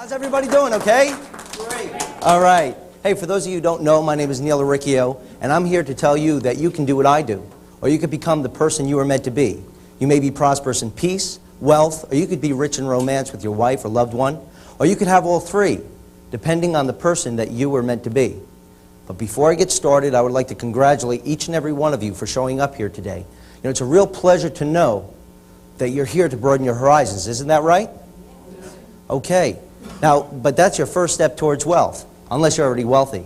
How's everybody doing, okay? Great. All right. Hey, for those of you who don't know, my name is Auricchio, and I'm here to tell you that you can do what I do, or you could become the person you are meant to be. You may be prosperous in peace, wealth, or you could be rich in romance with your wife or loved one, or you could have all three, depending on the person that you were meant to be. But before I get started, I would like to congratulate each and every one of you for showing up here today. You know, it's a real pleasure to know that you're here to broaden your horizons. Isn't that right? Okay. Now, but that's your first step towards wealth, unless you're already wealthy.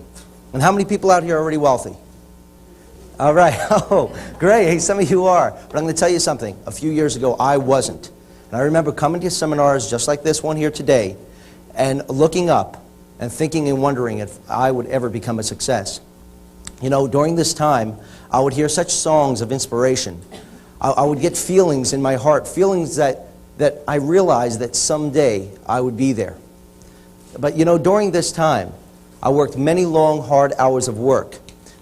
And how many people out here are already wealthy? All right. Oh, great. Hey, some of you are. But I'm going to tell you something. A few years ago, I wasn't. And I remember coming to seminars just like this one here today and looking up and thinking and wondering if I would ever become a success. You know, during this time, I would hear such songs of inspiration. I would get feelings in my heart, feelings that I realized that someday I would be there. But you know, during this time, I worked many long, hard hours of work,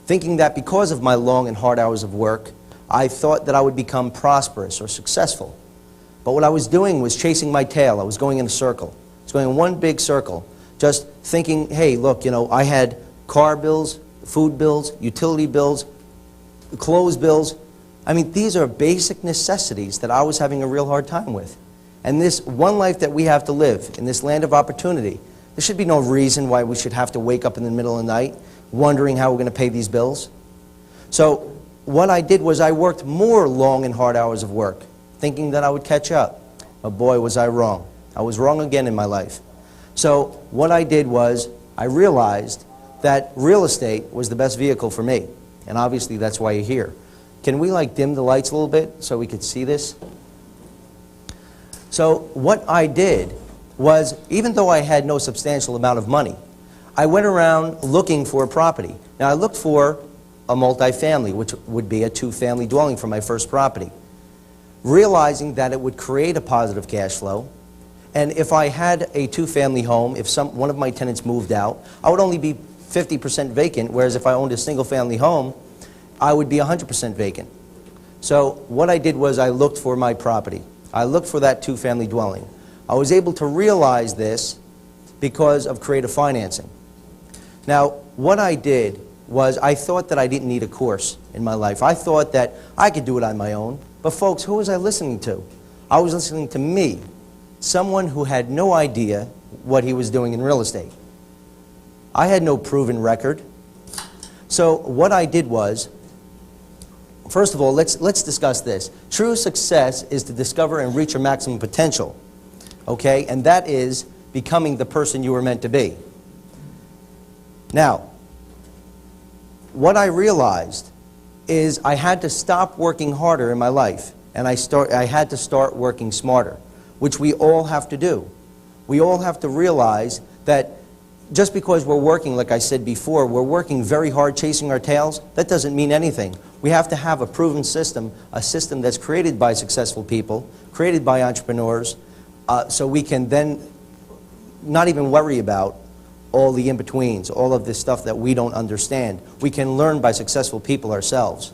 thinking that because of my long and hard hours of work, I thought that I would become prosperous or successful. But what I was doing was chasing my tail. I was going in a circle. I was going in one big circle, just thinking, hey, look, you know, I had car bills, food bills, utility bills, clothes bills. I mean, these are basic necessities that I was having a real hard time with. And this one life that we have to live in this land of opportunity, there should be no reason why we should have to wake up in the middle of the night wondering how we're going to pay these bills. So what I did was I worked more long and hard hours of work, thinking that I would catch up. But boy, was I wrong. I was wrong again in my life. So what I did was I realized that real estate was the best vehicle for me. And obviously that's why you're here. Can we like dim the lights a little bit so we could see this? So what I did was, even though I had no substantial amount of money, I went around looking for a property. Now I looked for a multifamily, which would be a two-family dwelling for my first property, realizing that it would create a positive cash flow. And if I had a two-family home, if one of my tenants moved out, I would only be 50% vacant, whereas if I owned a single-family home, I would be 100% vacant. So what I did was I looked for my property. I looked for that two-family dwelling. I was able to realize this because of creative financing. Now, what I did was I thought that I didn't need a course in my life. I thought that I could do it on my own. But folks, who was I listening to? I was listening to me, someone who had no idea what he was doing in real estate. I had no proven record. So what I did was, first of all, let's discuss this. True success is to discover and reach your maximum potential, okay? And that is becoming the person you were meant to be. Now, what I realized is I had to stop working harder in my life, and I had to start working smarter, which we all have to do. We all have to realize that just because we're working, like I said before, we're working very hard chasing our tails, that doesn't mean anything. We have to have a proven system, a system that's created by successful people, created by entrepreneurs, so we can then not even worry about all the in-betweens, all of this stuff that we don't understand. We can learn by successful people ourselves.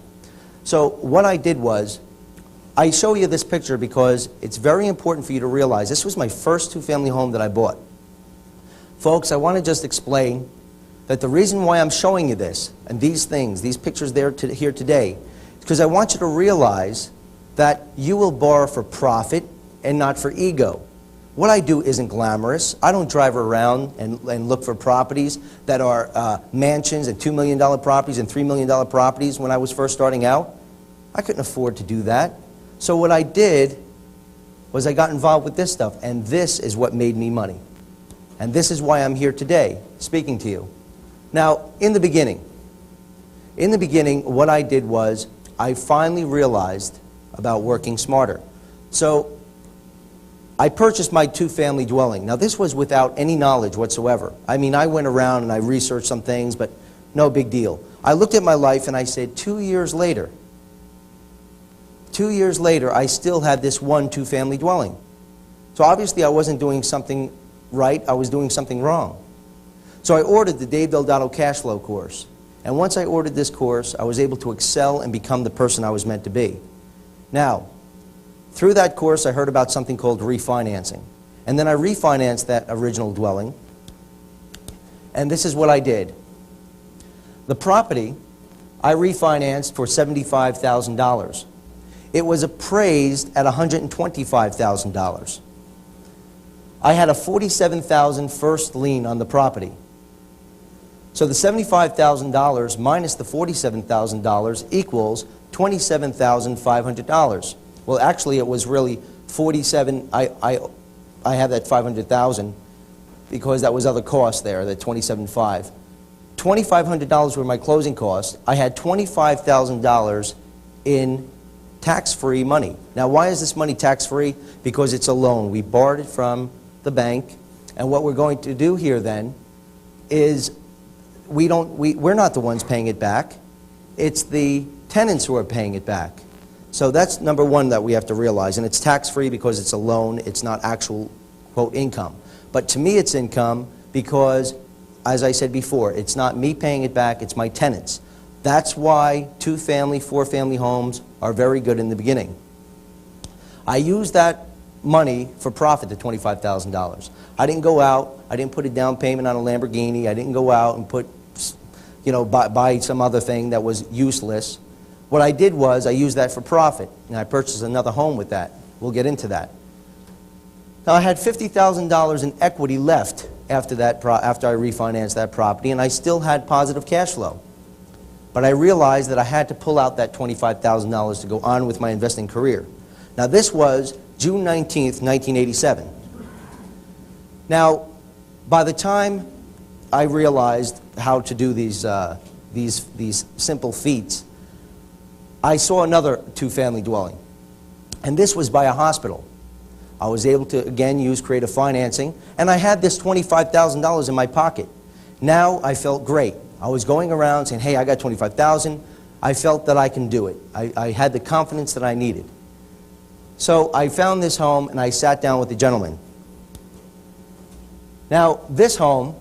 So what I did was, I show you this picture because it's very important for you to realize this was my first two-family home that I bought. Folks, I want to just explain that the reason why I'm showing you this, and these things, these pictures here today, is because I want you to realize that you will borrow for profit and not for ego. What I do isn't glamorous. I don't drive around and look for properties that are mansions and $2 million properties and $3 million properties when I was first starting out. I couldn't afford to do that. So what I did was I got involved with this stuff, and this is what made me money. And this is why I'm here today, speaking to you. Now, in the beginning, what I did was I finally realized about working smarter. So I purchased my two-family dwelling. Now, this was without any knowledge whatsoever. I mean, I went around and I researched some things, but no big deal. I looked at my life and I said, 2 years later, I still had this one two-family dwelling. So obviously I wasn't doing something right, I was doing something wrong. So I ordered the Dave Delgado Cash Flow course. And once I ordered this course, I was able to excel and become the person I was meant to be. Now, through that course, I heard about something called refinancing. And then I refinanced that original dwelling. And this is what I did. The property, I refinanced for $75,000. It was appraised at $125,000. I had a $47,000 first lien on the property. So the $75,000 minus the $47,000 equals $27,500. Well, actually, it was really 47. I have that 500,000 because that was other costs there, that 27.5. $2,500 were my closing costs. I had $25,000 in tax-free money. Now, why is this money tax-free? Because it's a loan. We borrowed it from the bank, and what we're going to do here then is we're not the ones paying it back. It's the tenants who are paying it back. So that's number one that we have to realize, and it's tax-free because it's a loan. It's not actual, quote, income. But to me, it's income because, as I said before, it's not me paying it back, it's my tenants. That's why two-family, four-family homes are very good in the beginning. I used that money for profit, the $25,000. I didn't go out, I didn't put a down payment on a Lamborghini, I didn't go out and put, buy some other thing that was useless. What I did was I used that for profit, and I purchased another home with that. We'll get into that. Now, I had $50,000 in equity left after I refinanced that property, and I still had positive cash flow. But I realized that I had to pull out that $25,000 to go on with my investing career. Now, this was June 19th, 1987. Now, by the time I realized how to do these simple feats, I saw another two-family dwelling, and this was by a hospital. I was able to, again, use creative financing, and I had this $25,000 in my pocket. Now I felt great. I was going around saying, hey, I got $25,000. I felt that I can do it. I had the confidence that I needed. So I found this home, and I sat down with the gentleman. Now, this home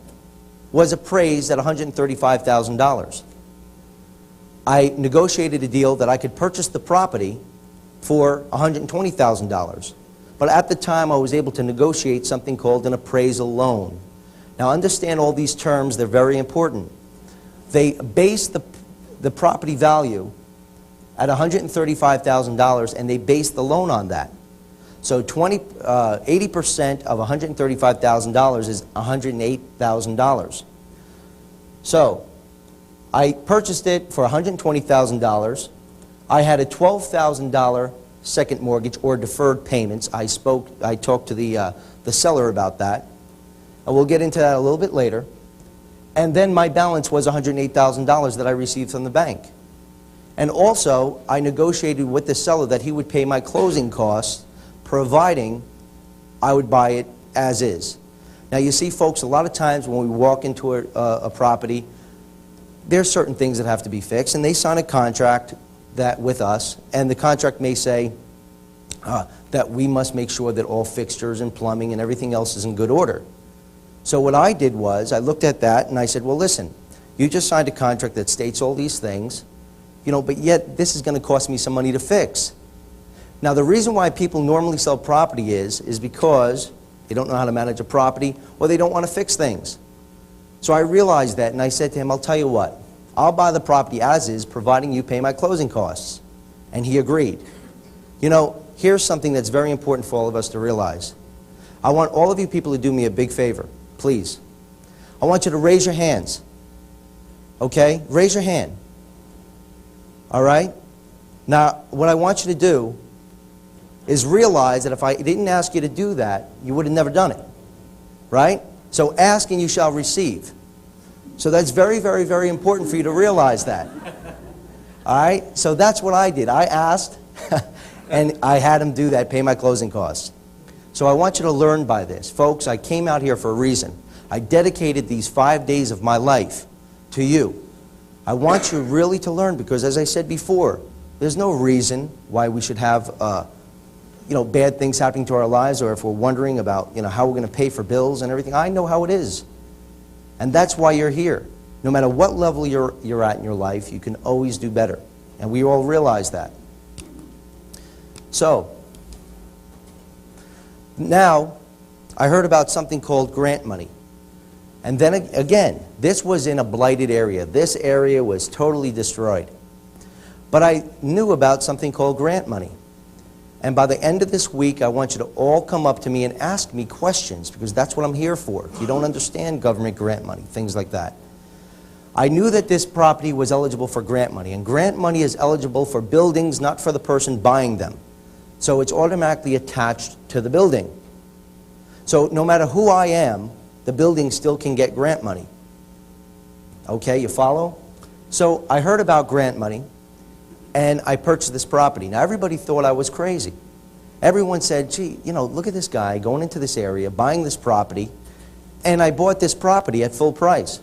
was appraised at $135,000. I negotiated a deal that I could purchase the property for $120,000. But at the time, I was able to negotiate something called an appraisal loan. Now, understand all these terms, they're very important. They base the property value at $135,000, and they base the loan on that. So 80% of $135,000 is $108,000. So I purchased it for $120,000. I had a $12,000 second mortgage or deferred payments. I talked to the seller about that, and we'll get into that a little bit later. And then my balance was $108,000 that I received from the bank. And also, I negotiated with the seller that he would pay my closing costs, providing I would buy it as is. Now, you see, folks, a lot of times when we walk into a property, there's certain things that have to be fixed, and they sign a contract that with us, and the contract may say that we must make sure that all fixtures and plumbing and everything else is in good order. So what I did was I looked at that and I said, well, listen, you just signed a contract that states all these things, but yet this is going to cost me some money to fix. Now, the reason why people normally sell property is because they don't know how to manage a property or they don't want to fix things. So I realized that, and I said to him, I'll tell you what, I'll buy the property as is, providing you pay my closing costs. And he agreed. Here's something that's very important for all of us to realize. I want all of you people to do me a big favor, please. I want you to raise your hands. Okay? Raise your hand. All right? Now, what I want you to do is realize that if I didn't ask you to do that, you would have never done it. Right? So ask and you shall receive. So that's very, very, very important for you to realize that. All right? So that's what I did. I asked, and I had him do that, pay my closing costs. So I want you to learn by this. Folks, I came out here for a reason. I dedicated these 5 days of my life to you. I want you really to learn because, as I said before, there's no reason why we should have bad things happening to our lives, or if we're wondering about how we're going to pay for bills and everything. I know how it is. And that's why you're here. No matter what level you're at in your life, you can always do better. And we all realize that. So, now, I heard about something called grant money. And then again, this was in a blighted area. This area was totally destroyed. But I knew about something called grant money. And by the end of this week, I want you to all come up to me and ask me questions, because that's what I'm here for. If you don't understand government grant money, things like that. I knew that this property was eligible for grant money, and grant money is eligible for buildings, not for the person buying them. So it's automatically attached to the building. So no matter who I am, the building still can get grant money. Okay, you follow? So I heard about grant money, and I purchased this property. Now everybody thought I was crazy. Everyone said, gee, you know, look at this guy going into this area, buying this property, and I bought this property at full price.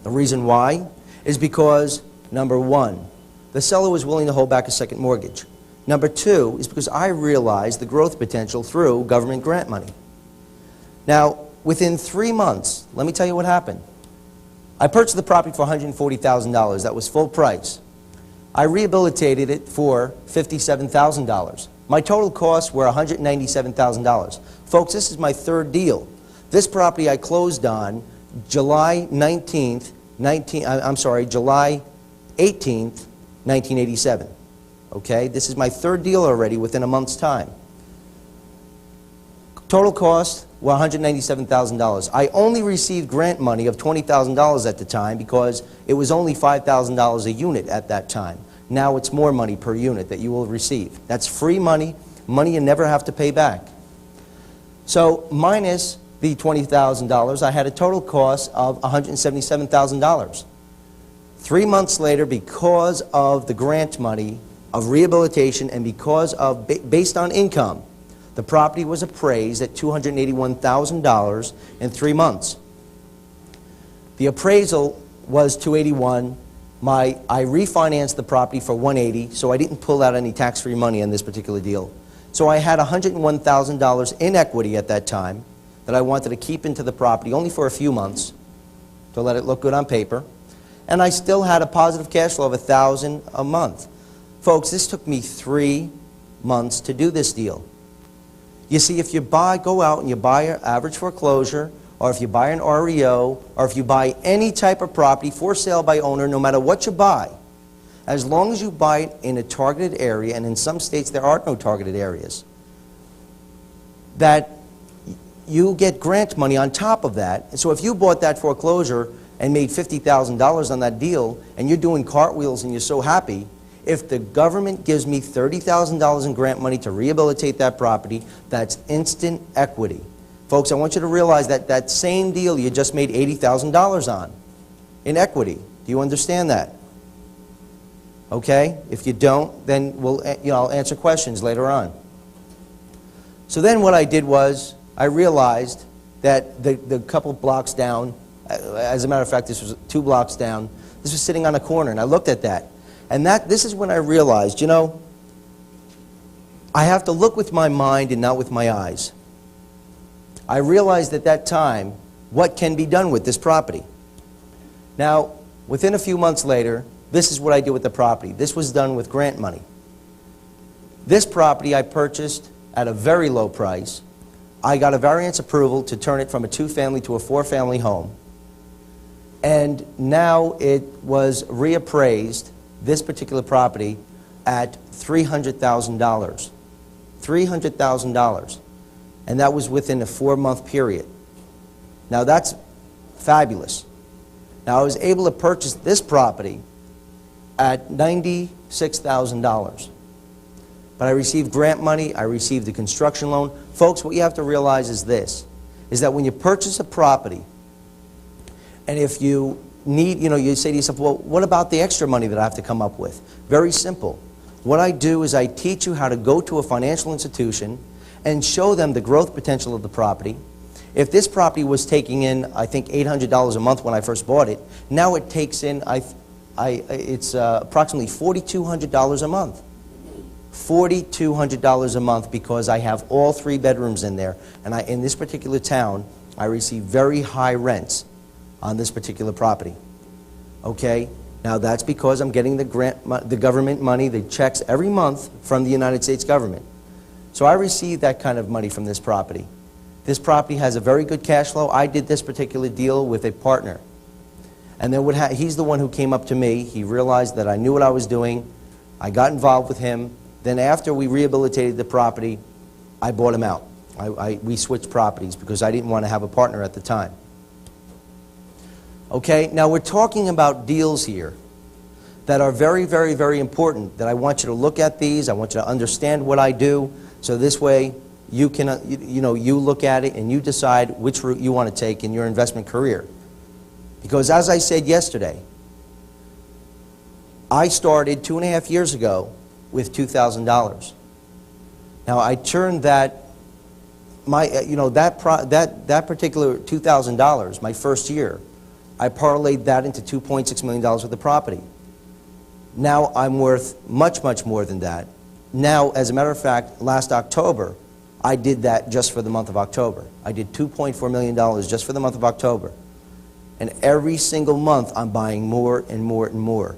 The reason why is because, number one, the seller was willing to hold back a second mortgage. Number two is because I realized the growth potential through government grant money. Now, within 3 months, let me tell you what happened. I purchased the property for $140,000. That was full price. I rehabilitated it for $57,000. My total costs were $197,000. Folks, this is my third deal. This property I closed on July 18th, 1987. Okay, this is my third deal already within a month's time. Total cost were $197,000. I only received grant money of $20,000 at the time because it was only $5,000 a unit at that time. Now it's more money per unit that you will receive. That's free money, money you never have to pay back. So minus the $20,000, I had a total cost of $177,000. 3 months later, because of the grant money of rehabilitation and because of, based on income, the property was appraised at $281,000 in 3 months. The appraisal was $281,000. I refinanced the property for $180,000, so I didn't pull out any tax-free money on this particular deal. So I had $101,000 in equity at that time that I wanted to keep into the property only for a few months to let it look good on paper. And I still had a positive cash flow of $1,000 a month. Folks, this took me 3 months to do this deal. You see, if you go out and you buy an average foreclosure, or if you buy an REO, or if you buy any type of property for sale by owner, no matter what you buy, as long as you buy it in a targeted area, and in some states there are no targeted areas, that you get grant money on top of that. And so if you bought that foreclosure and made $50,000 on that deal, and you're doing cartwheels and you're so happy, if the government gives me $30,000 in grant money to rehabilitate that property, that's instant equity. Folks, I want you to realize that that same deal you just made $80,000 on in equity. Do you understand that? Okay? If you don't, then I'll answer questions later on. So then what I did was I realized that the couple blocks down, as a matter of fact, this was 2 blocks down, this was sitting on a corner, and I looked at that. And this is when I realized, you know, I have to look with my mind and not with my eyes. I realized at that time what can be done with this property. Now, within a few months later, this is what I did with the property. This was done with grant money. This property I purchased at a very low price. I got a variance approval to turn it from a 2-family to a 4-family home. And now it was reappraised, this particular property, at $300,000. $300,000. And that was within a 4-month period. Now that's fabulous. Now I was able to purchase this property at $96,000. But I received grant money, I received the construction loan. Folks, what you have to realize is this, is that when you purchase a property, and if you need, you say to yourself, well, what about the extra money that I have to come up with? Very simple. What I do is I teach you how to go to a financial institution and show them the growth potential of the property. If this property was taking in, I think, $800 a month when I first bought it, now it takes in, it's approximately $4,200 a month. $4,200 a month, because I have all 3 bedrooms in there. And in this particular town, I receive very high rents on this particular property. Okay? Now that's because I'm getting the government money, the checks every month from the United States government. So I receive that kind of money from this property. This property has a very good cash flow. I did this particular deal with a partner. And then he's the one who came up to me. He realized that I knew what I was doing. I got involved with him. Then after we rehabilitated the property, I bought him out. We switched properties because I didn't want to have a partner at the time. Okay, now we're talking about deals here that are very, very, very important, that I want you to look at these. I want you to understand what I do, so this way you can, you look at it and you decide which route you want to take in your investment career. Because as I said yesterday, I started 2.5 years ago with $2,000. Now I turned that, that particular $2,000, my first year, I parlayed that into $2.6 million worth of property. Now I'm worth much, much more than that. Now, as a matter of fact, last October, I did that just for the month of October. I did $2.4 million just for the month of October. And every single month, I'm buying more and more and more.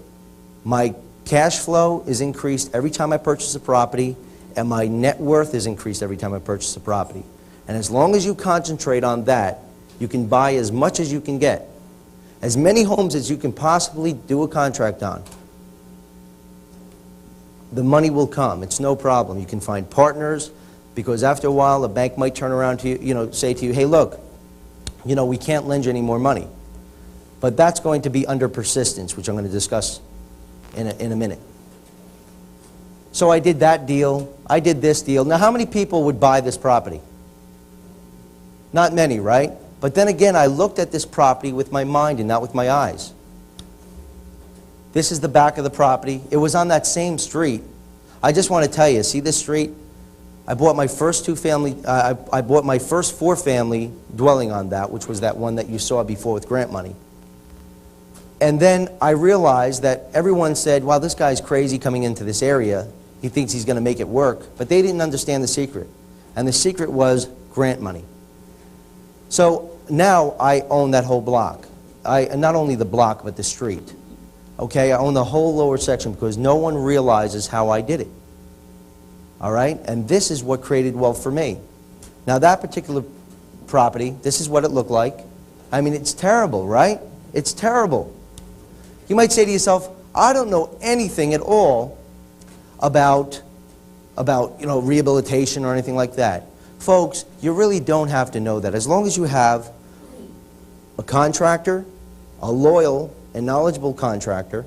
My cash flow is increased every time I purchase a property, and my net worth is increased every time I purchase a property. And as long as you concentrate on that, you can buy as much as you can get. As many homes as you can possibly do a contract on. The money will come. It's no problem. You can find partners, because after a while, the bank might turn around to you, say to you, hey, look, we can't lend you any more money. But that's going to be under persistence, which I'm going to discuss in a minute. So I did that deal. I did this deal. Now, how many people would buy this property? Not many, right? But then again, I looked at this property with my mind and not with my eyes. This is the back of the property. It was on that same street. I just want to tell you, see this street? I bought my first I bought my first 4-family dwelling on that, which was that one that you saw before with grant money. And then I realized that everyone said, wow, this guy's crazy coming into this area. He thinks he's going to make it work. But they didn't understand the secret. And the secret was grant money. So now I own that whole block. Not only the block, but the street. Okay, I own the whole lower section because no one realizes how I did it. All right? And this is what created wealth for me. Now that particular property, this is what it looked like. I mean, it's terrible, right? It's terrible. You might say to yourself, I don't know anything at all about rehabilitation or anything like that. Folks, you really don't have to know that. As long as you have a contractor, a loyal and knowledgeable contractor,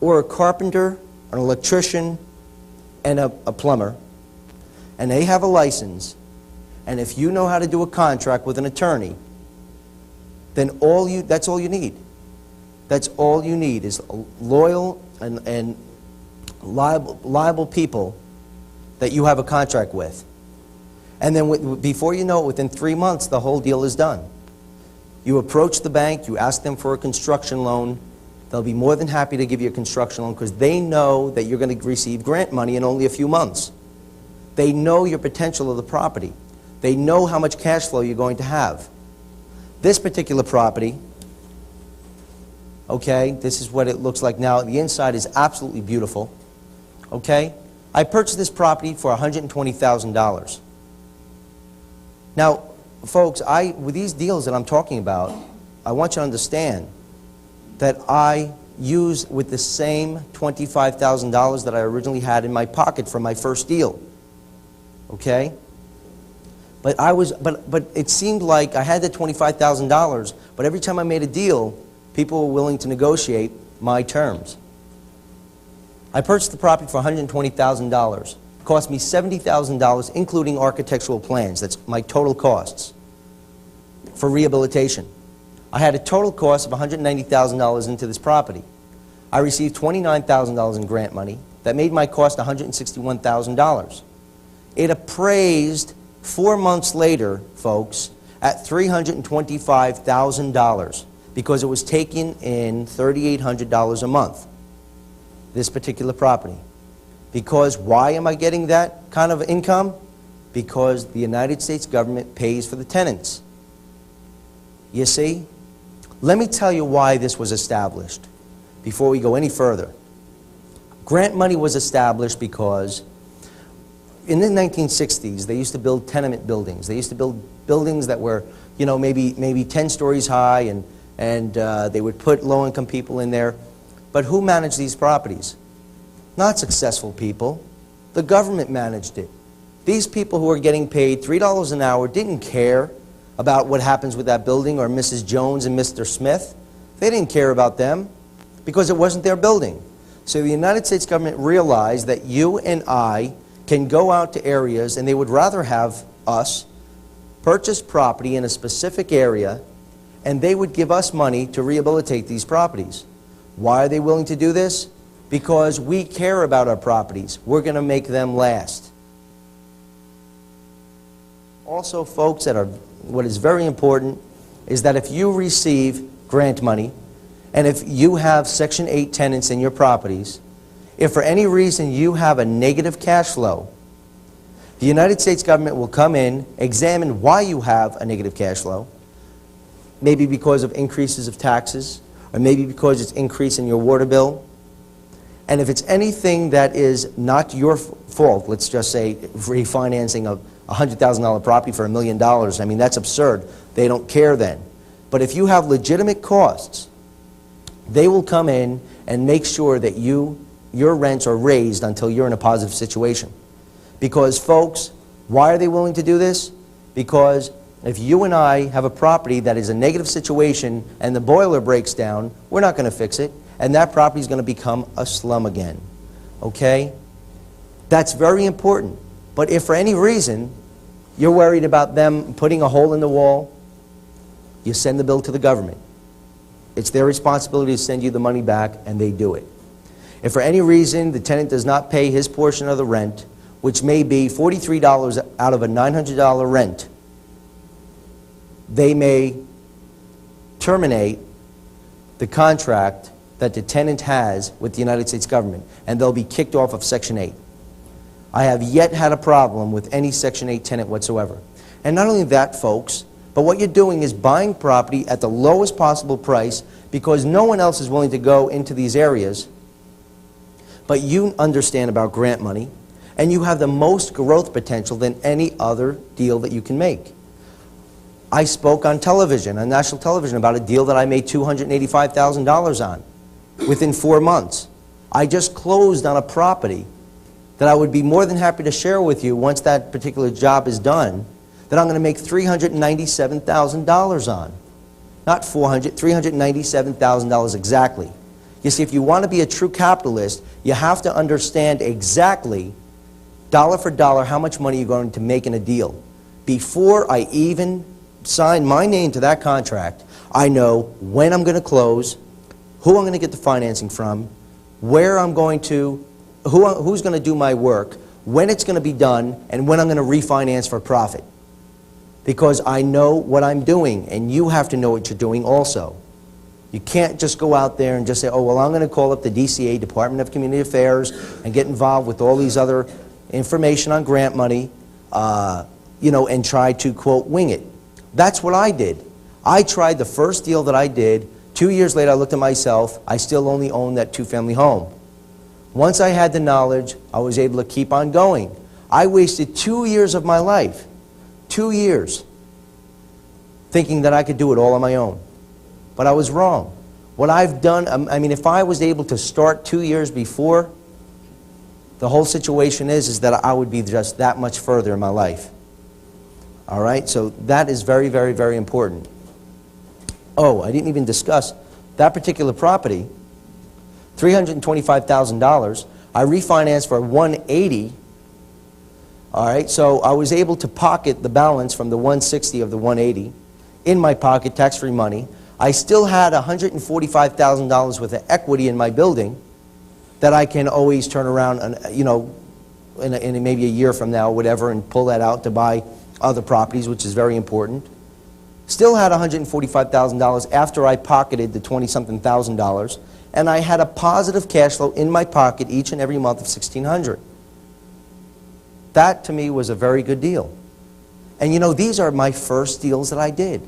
or a carpenter, an electrician, and a plumber, and they have a license, and if you know how to do a contract with an attorney, then that's all you need. That's all you need is loyal and liable people that you have a contract with. And then before you know it, within 3 months, the whole deal is done. You approach the bank, you ask them for a construction loan. They'll be more than happy to give you a construction loan because they know that you're going to receive grant money in only a few months. They know your potential of the property. They know how much cash flow you're going to have. This particular property, okay, this is what it looks like now. The inside is absolutely beautiful. Okay? I purchased this property for $120,000. Now, folks, with these deals that I'm talking about, I want you to understand that I used with the same $25,000 that I originally had in my pocket from my first deal. Okay? But it seemed like I had that $25,000, but every time I made a deal, people were willing to negotiate my terms. I purchased the property for $120,000. It cost me $70,000, including architectural plans. That's my total costs for rehabilitation. I had a total cost of $190,000 into this property. I received $29,000 in grant money. That made my cost $161,000. It appraised 4 months later, folks, at $325,000 because it was taking in $3,800 a month, this particular property. Because why am I getting that kind of income? Because the United States government pays for the tenants. You see? Let me tell you why this was established before we go any further. Grant money was established because in the 1960s, they used to build tenement buildings. They used to build buildings that were, you know, maybe 10 stories high, and they would put low-income people in there. But who managed these properties? Not successful people. The government managed it. These people who are getting paid $3 an hour didn't care about what happens with that building or Mrs. Jones and Mr. Smith. They didn't care about them because it wasn't their building. So the United States government realized that you and I can go out to areas, and they would rather have us purchase property in a specific area, and they would give us money to rehabilitate these properties. Why are they willing to do this? Because we care about our properties. We're going to make them last. Also, folks, what is very important is that if you receive grant money, and if you have Section 8 tenants in your properties, if for any reason you have a negative cash flow, the United States government will come in, examine why you have a negative cash flow, maybe because of increases of taxes, or maybe because it's increase in your water bill. And if it's anything that is not your fault, let's just say refinancing a $100,000 property for $1 million, I mean, that's absurd. They don't care then. But if you have legitimate costs, they will come in and make sure that your rents are raised until you're in a positive situation. Because, folks, why are they willing to do this? Because if you and I have a property that is a negative situation and the boiler breaks down, we're not going to fix it, and that property is going to become a slum again. Okay? That's very important. But if for any reason you're worried about them putting a hole in the wall, you send the bill to the government. It's their responsibility to send you the money back, and they do it. If for any reason the tenant does not pay his portion of the rent, which may be $43 out of a $900 rent, they may terminate the contract that the tenant has with the United States government, and they'll be kicked off of Section 8. I have yet had a problem with any Section 8 tenant whatsoever. And not only that, folks, but what you're doing is buying property at the lowest possible price because no one else is willing to go into these areas, but you understand about grant money, and you have the most growth potential than any other deal that you can make. I spoke on television, on national television, about a deal that I made $285,000 on within 4 months. I just closed on a property that I would be more than happy to share with you once that particular job is done, that I'm going to make $397,000 on. Not $400,000, $397,000 exactly. You see, if you want to be a true capitalist, you have to understand exactly, dollar for dollar, how much money you're going to make in a deal. Before I even sign my name to that contract, I know when I'm going to close, who I'm going to get the financing from, where I'm going to, who's going to do my work, when it's going to be done, and when I'm going to refinance for profit. Because I know what I'm doing, and you have to know what you're doing also. You can't just go out there and just say, oh, well, I'm going to call up the DCA, Department of Community Affairs, and get involved with all these other information on grant money, you know, and try to, quote, wing it. That's what I did. I tried the first deal that I did. 2 years later, I looked at myself. I still only owned that two-family home. Once I had the knowledge, I was able to keep on going. I wasted 2 years of my life, 2 years, thinking that I could do it all on my own. But I was wrong. What I've done, I mean, if I was able to start 2 years before, the whole situation is that I would be just that much further in my life. All right? So that is very, very, very important. Oh, I didn't even discuss that particular property, $325,000. I refinanced for $180,000. All right? So I was able to pocket the balance from the $160,000 of the $180,000 in my pocket, tax-free money. I still had $145,000 worth of equity in my building that I can always turn around and, you know, in maybe a year from now, whatever, and pull that out to buy other properties, which is very important. Still had $145,000 after I pocketed the 20-something thousand, and I had a positive cash flow in my pocket each and every month of $1,600. That, to me, was a very good deal. And, you know, these are my first deals that I did.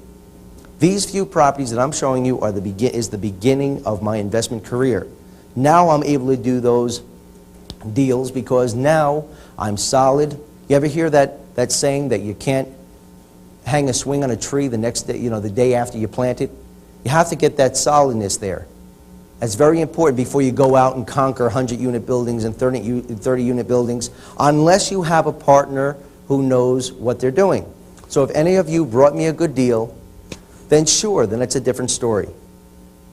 These few properties that I'm showing you are is the beginning of my investment career. Now I'm able to do those deals because now I'm solid, You ever hear that saying that you can't hang a swing on a tree the next day, the day after you plant it? You have to get that solidness there. That's very important before you go out and conquer 100-unit buildings and 30-unit buildings, unless you have a partner who knows what they're doing. So if any of you brought me a good deal, then sure, then it's a different story.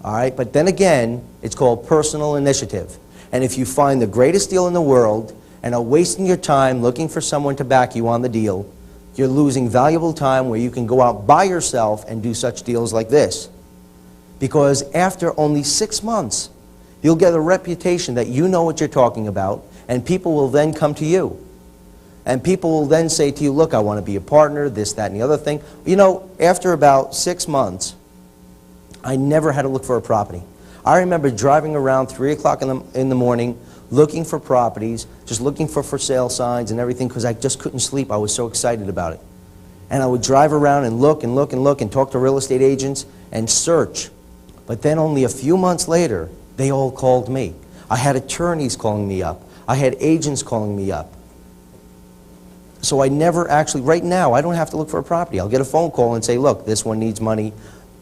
All right? But then again, it's called personal initiative. And if you find the greatest deal in the world and are wasting your time looking for someone to back you on the deal, you're losing valuable time where you can go out by yourself and do such deals like this. Because after only 6 months, you'll get a reputation that you know what you're talking about, and people will then come to you. And people will then say to you, look, I want to be a partner, this, that, and the other thing. You know, after about 6 months, I never had to look for a property. I remember driving around 3 o'clock in the morning, looking for properties, just looking for sale signs and everything, because I just couldn't sleep. I was so excited about it. And I would drive around and look and look and look and talk to real estate agents and search. But then only a few months later, they all called me. I had attorneys calling me up. I had agents calling me up. So I never actually, right now, I don't have to look for a property. I'll get a phone call and say, look, this one needs money,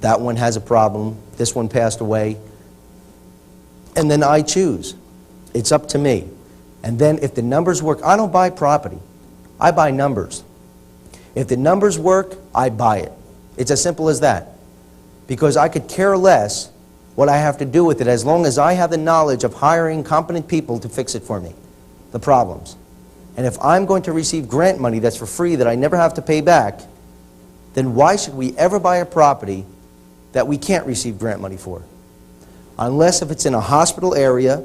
that one has a problem, this one passed away. And then I choose. It's up to me. And then if the numbers work, I don't buy property. I buy numbers. If the numbers work, I buy it. It's as simple as that. Because I could care less what I have to do with it as long as I have the knowledge of hiring competent people to fix it for me, the problems. And if I'm going to receive grant money that's for free that I never have to pay back, then why should we ever buy a property that we can't receive grant money for? Unless if it's in a hospital area,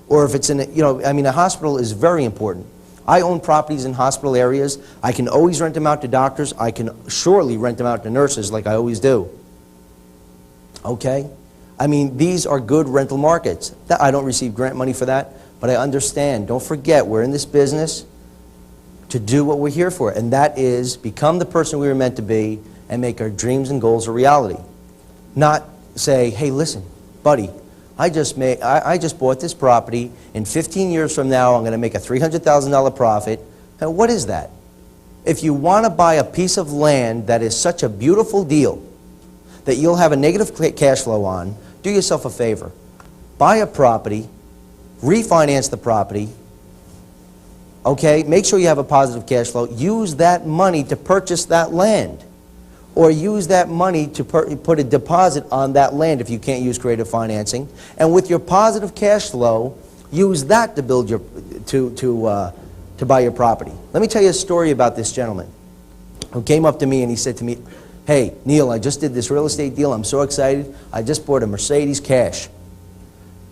or if it's in a hospital is very important. I own properties in hospital areas. I can always rent them out to doctors. I can surely rent them out to nurses like I always do. Okay? I mean, these are good rental markets. I don't receive grant money for that, but I understand. Don't forget, we're in this business to do what we're here for, and that is become the person we were meant to be and make our dreams and goals a reality. Not say, hey, listen, buddy, I just bought this property. In 15 years from now, I'm going to make a $300,000 profit. Now, what is that? If you want to buy a piece of land that is such a beautiful deal that you'll have a negative cash flow on, do yourself a favor. Buy a property, refinance the property, okay? Make sure you have a positive cash flow. Use that money to purchase that land. Or use that money to put a deposit on that land if you can't use creative financing. And with your positive cash flow, use that to build your, to buy your property. Let me tell you a story about this gentleman who came up to me and he said to me, hey, Neil, I just did this real estate deal. I'm so excited. I just bought a Mercedes cash.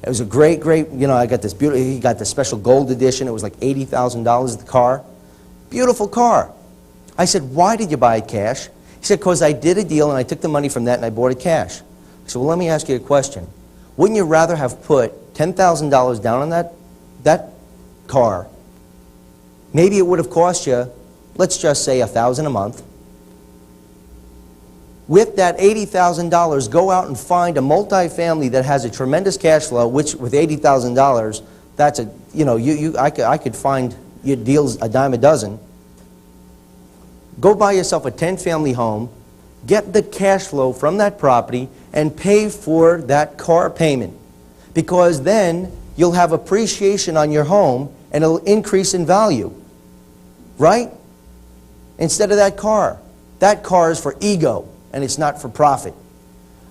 It was a great, I got this beautiful, he got the special gold edition. It was like $80,000 the car. Beautiful car. I said, why did you buy it cash? He said, because I did a deal and I took the money from that and I bought it cash. I said, well, let me ask you a question. Wouldn't you rather have put $10,000 down on that car? Maybe it would have cost you, let's just say, $1,000 a month. With that $80,000, go out and find a multifamily that has a tremendous cash flow, which with $80,000, that's a, I could find your deals a dime a dozen. Go buy yourself a 10-family home, get the cash flow from that property, and pay for that car payment. Because then you'll have appreciation on your home and it'll increase in value. Right? Instead of that car. That car is for ego and it's not for profit.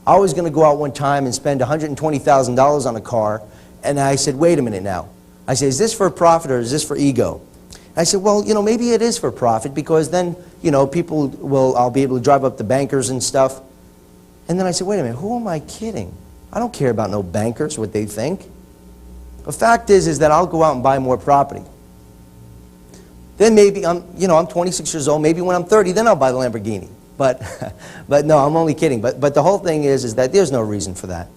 I was going to go out one time and spend $120,000 on a car, and I said, wait a minute now. I said, is this for profit or is this for ego? I said, well, maybe it is for profit because then, people will, I'll be able to drive up the bankers and stuff. And then I said, wait a minute, who am I kidding? I don't care about no bankers, what they think. The fact is that I'll go out and buy more property. Then maybe I'm 26 years old, maybe when I'm 30, then I'll buy the Lamborghini. But no, I'm only kidding. But the whole thing is that there's no reason for that.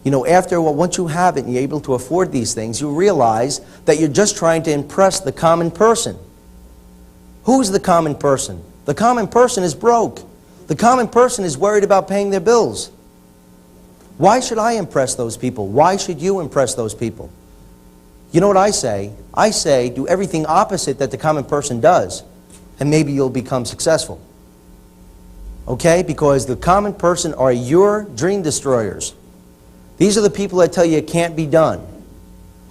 Once you have it and you're able to afford these things, you realize that you're just trying to impress the common person. Who's the common person? The common person is broke. The common person is worried about paying their bills. Why should I impress those people? Why should you impress those people? You know what I say? I say do everything opposite that the common person does, and maybe you'll become successful. Okay? Because the common person are your dream destroyers. These are the people that tell you it can't be done.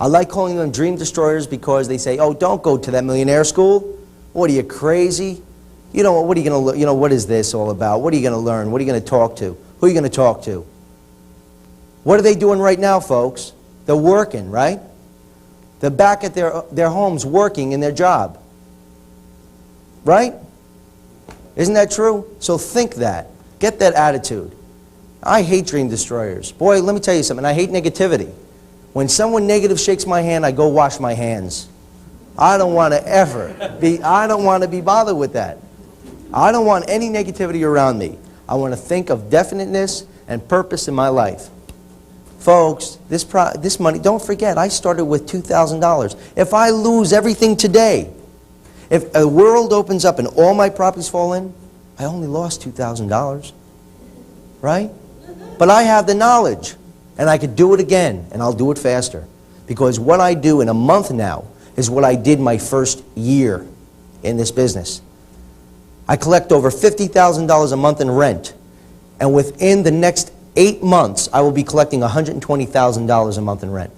I like calling them dream destroyers because they say, oh, don't go to that millionaire school. What are you, crazy? You know, what are you going to, you know, what is this all about? What are you going to learn? What are you going to talk to? Who are you going to talk to? What are they doing right now, folks? They're working, right? They're back at their homes working in their job. Right? Isn't that true? So think that. Get that attitude. I hate dream destroyers. Boy, let me tell you something. I hate negativity. When someone negative shakes my hand, I go wash my hands. I don't want to ever be, I don't want to be bothered with that. I don't want any negativity around me. I want to think of definiteness and purpose in my life. Folks, this money, don't forget, I started with $2,000. If I lose everything today, if a world opens up and all my properties fall in, I only lost $2,000. Right? But I have the knowledge, and I could do it again, and I'll do it faster. Because what I do in a month now is what I did my first year in this business. I collect over $50,000 a month in rent, and within the next 8 months, I will be collecting $120,000 a month in rent.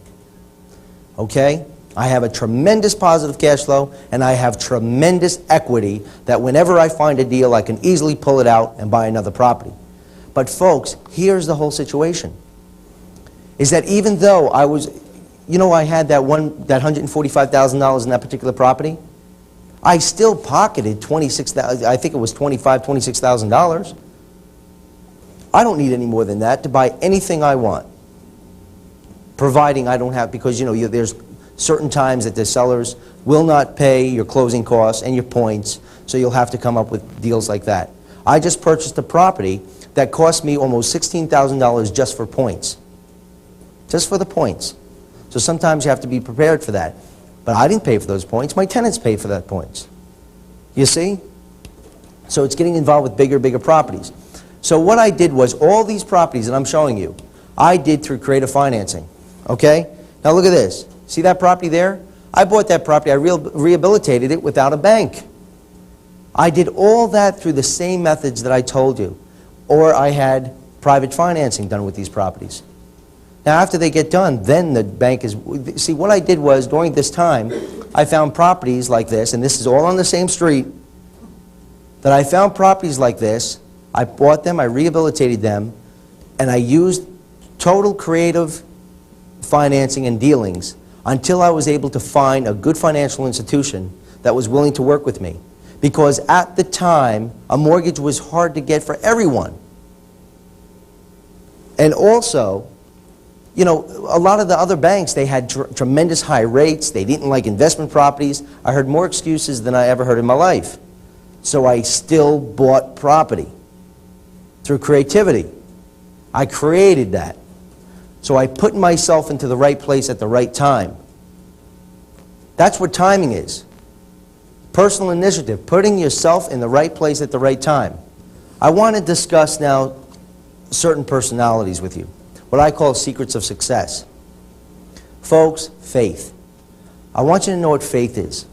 Okay? I have a tremendous positive cash flow, and I have tremendous equity that whenever I find a deal, I can easily pull it out and buy another property. But folks, here's the whole situation. Is that even though I was, you know, I had that $145,000 in that particular property, I still pocketed $26,000, I think it was $26,000. I don't need any more than that to buy anything I want. Providing I don't have, because, you know, there's certain times that the sellers will not pay your closing costs and your points, so you'll have to come up with deals like that. I just purchased a property that cost me almost $16,000 just for points. Just for the points. So sometimes you have to be prepared for that. But I didn't pay for those points. My tenants paid for that points. You see? So it's getting involved with bigger properties. So what I did was all these properties that I'm showing you, I did through creative financing. Okay? Now look at this. See that property there? I bought that property. I rehabilitated it without a bank. I did all that through the same methods that I told you. Or I had private financing done with these properties. Now after they get done, then the bank is... See, what I did was, during this time, I found properties like this, and this is all on the same street, that I found properties like this, I bought them, I rehabilitated them, and I used total creative financing and dealings until I was able to find a good financial institution that was willing to work with me. Because at the time, a mortgage was hard to get for everyone. And also, you know, a lot of the other banks, they had tremendous high rates. They didn't like investment properties. I heard more excuses than I ever heard in my life. So I still bought property through creativity. I created that. So I put myself into the right place at the right time. That's what timing is. Personal initiative, putting yourself in the right place at the right time. I want to discuss now certain personalities with you, what I call secrets of success. Folks, faith. I want you to know what faith is.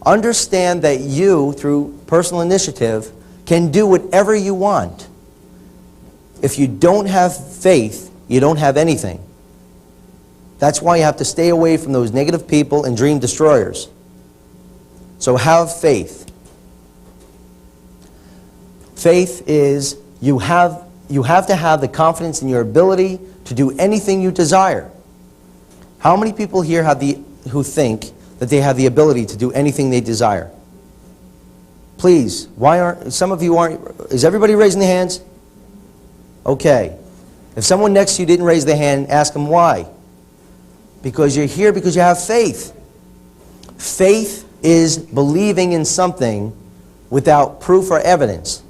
Understand that you, through personal initiative, can do whatever you want. If you don't have faith, you don't have anything. That's why you have to stay away from those negative people and dream destroyers. So have faith. Faith is you have to have the confidence in your ability to do anything you desire. How many people here who think that they have the ability to do anything they desire? Please, why aren't some of you aren't? Is everybody raising their hands? Okay. If someone next to you didn't raise their hand, ask them why. Because you're here because you have faith. Faith is believing in something without proof or evidence.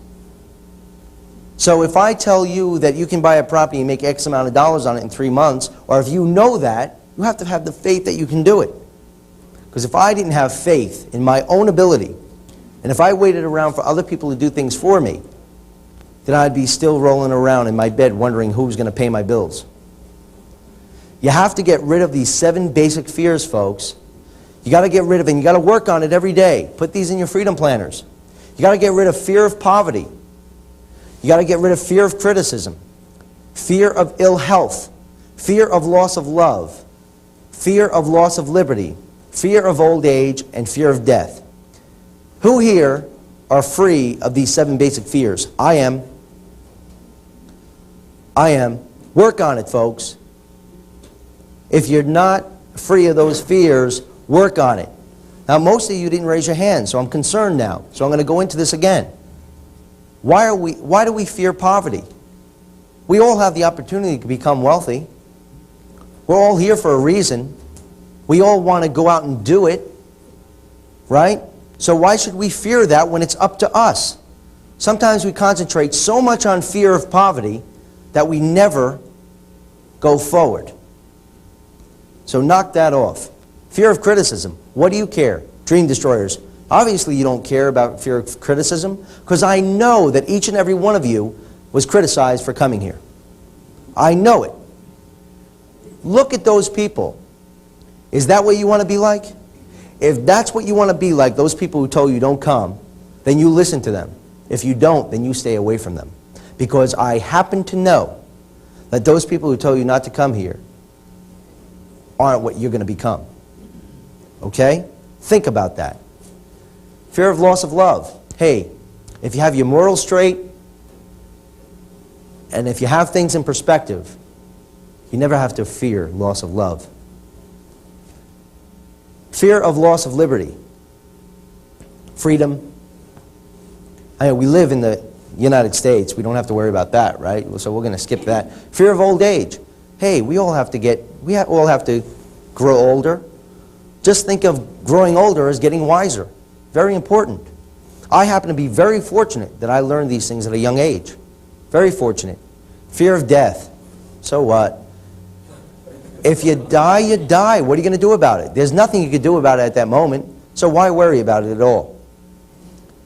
So if I tell you that you can buy a property and make X amount of dollars on it in 3 months, or if you know that, you have to have the faith that you can do it. Because if I didn't have faith in my own ability, and if I waited around for other people to do things for me, then I'd be still rolling around in my bed wondering who's going to pay my bills. You have to get rid of these 7 basic fears, folks. You got to get rid of it, and you got to work on it every day. Put these in your freedom planners. You got to get rid of fear of poverty. You got to get rid of fear of criticism, fear of ill health, fear of loss of love, fear of loss of liberty, fear of old age, and fear of death. Who here are free of these 7 basic fears? I am. I am. Work on it, folks. If you're not free of those fears, work on it. Now, most of you didn't raise your hand, so I'm concerned now. So I'm going to go into this again. Why do we fear poverty? We all have the opportunity to become wealthy. We're all here for a reason. We all want to go out and do it, right? So why should we fear that when it's up to us? Sometimes we concentrate so much on fear of poverty that we never go forward. So knock that off. Fear of criticism. What do you care? Dream destroyers. Obviously you don't care about fear of criticism, because I know that each and every one of you was criticized for coming here. I know it. Look at those people. Is that what you want to be like? If that's what you want to be like, those people who told you don't come, then you listen to them. If you don't, then you stay away from them. Because I happen to know that those people who told you not to come here aren't what you're going to become. Okay? Think about that. Fear of loss of love. Hey, if you have your morals straight, and if you have things in perspective, you never have to fear loss of love. Fear of loss of liberty. Freedom. I know we live in the United States. We don't have to worry about that, right? So we're going to skip that. Fear of old age. Hey, we all have to grow older. Just think of growing older as getting wiser. Very important. I happen to be very fortunate that I learned these things at a young age. Very fortunate. Fear of death. So what? If you die, you die. What are you going to do about it? There's nothing you can do about it at that moment. So why worry about it at all?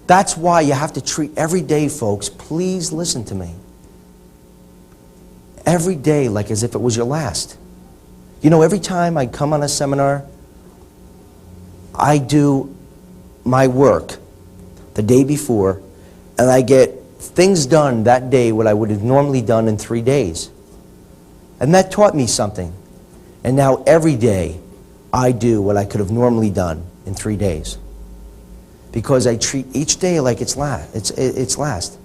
That's why you have to treat every day, folks, please listen to me, every day like as if it was your last. You know, every time I come on a seminar, I do my work the day before, and I get things done that day what I would have normally done in 3 days. And that taught me something. And now every day I do what I could have normally done in 3 days. Because I treat each day like it's last.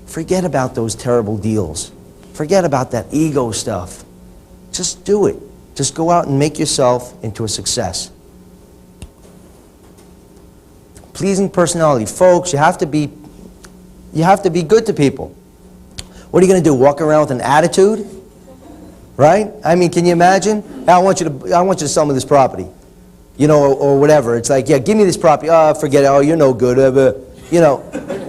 Forget about those terrible deals. Forget about that ego stuff. Just do it. Just go out and make yourself into a success. Pleasing personality. Folks, you have to be good to people. What are you going to do? Walk around with an attitude? Right? I mean, can you imagine? Hey, I want you to sell me this property. You know, or whatever. It's like, yeah, give me this property. Oh, forget it. Oh, you're no good. You know,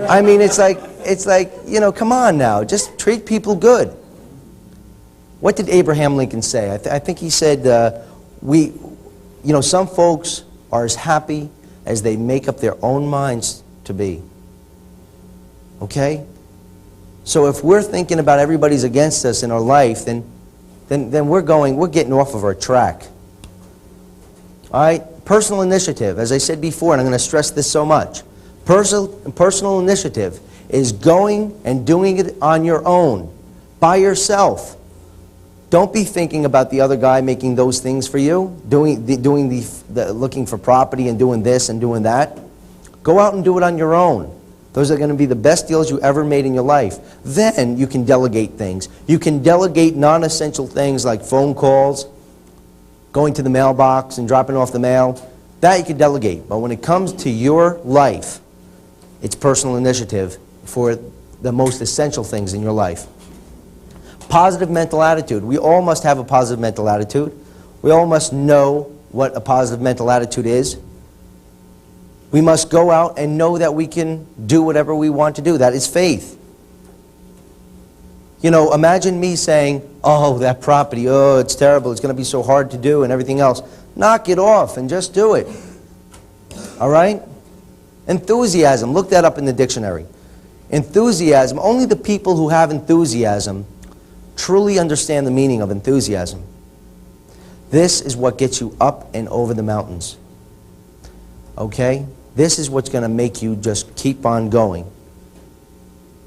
I mean, it's like, you know, come on now. Just treat people good. What did Abraham Lincoln say? I think he said, you know, some folks are as happy as they make up their own minds to be. Okay? So if we're thinking about everybody's against us in our life, then we're getting off of our track. All right? Personal initiative, as I said before, and I'm going to stress this so much. Personal initiative is going and doing it on your own, by yourself. Don't be thinking about the other guy making those things for you, looking for property and doing this and doing that. Go out and do it on your own. Those are going to be the best deals you ever made in your life. Then you can delegate things. You can delegate non-essential things like phone calls, going to the mailbox and dropping off the mail. That you can delegate. But when it comes to your life, it's personal initiative for the most essential things in your life. Positive mental attitude. We all must have a positive mental attitude. We all must know what a positive mental attitude is. We must go out and know that we can do whatever we want to do. That is faith. You know, imagine me saying, oh, that property, oh, it's terrible, it's going to be so hard to do and everything else. Knock it off and just do it. All right? Enthusiasm. Look that up in the dictionary. Enthusiasm. Only the people who have enthusiasm truly understand the meaning of enthusiasm. This is what gets you up and over the mountains. Okay? This is what's going to make you just keep on going.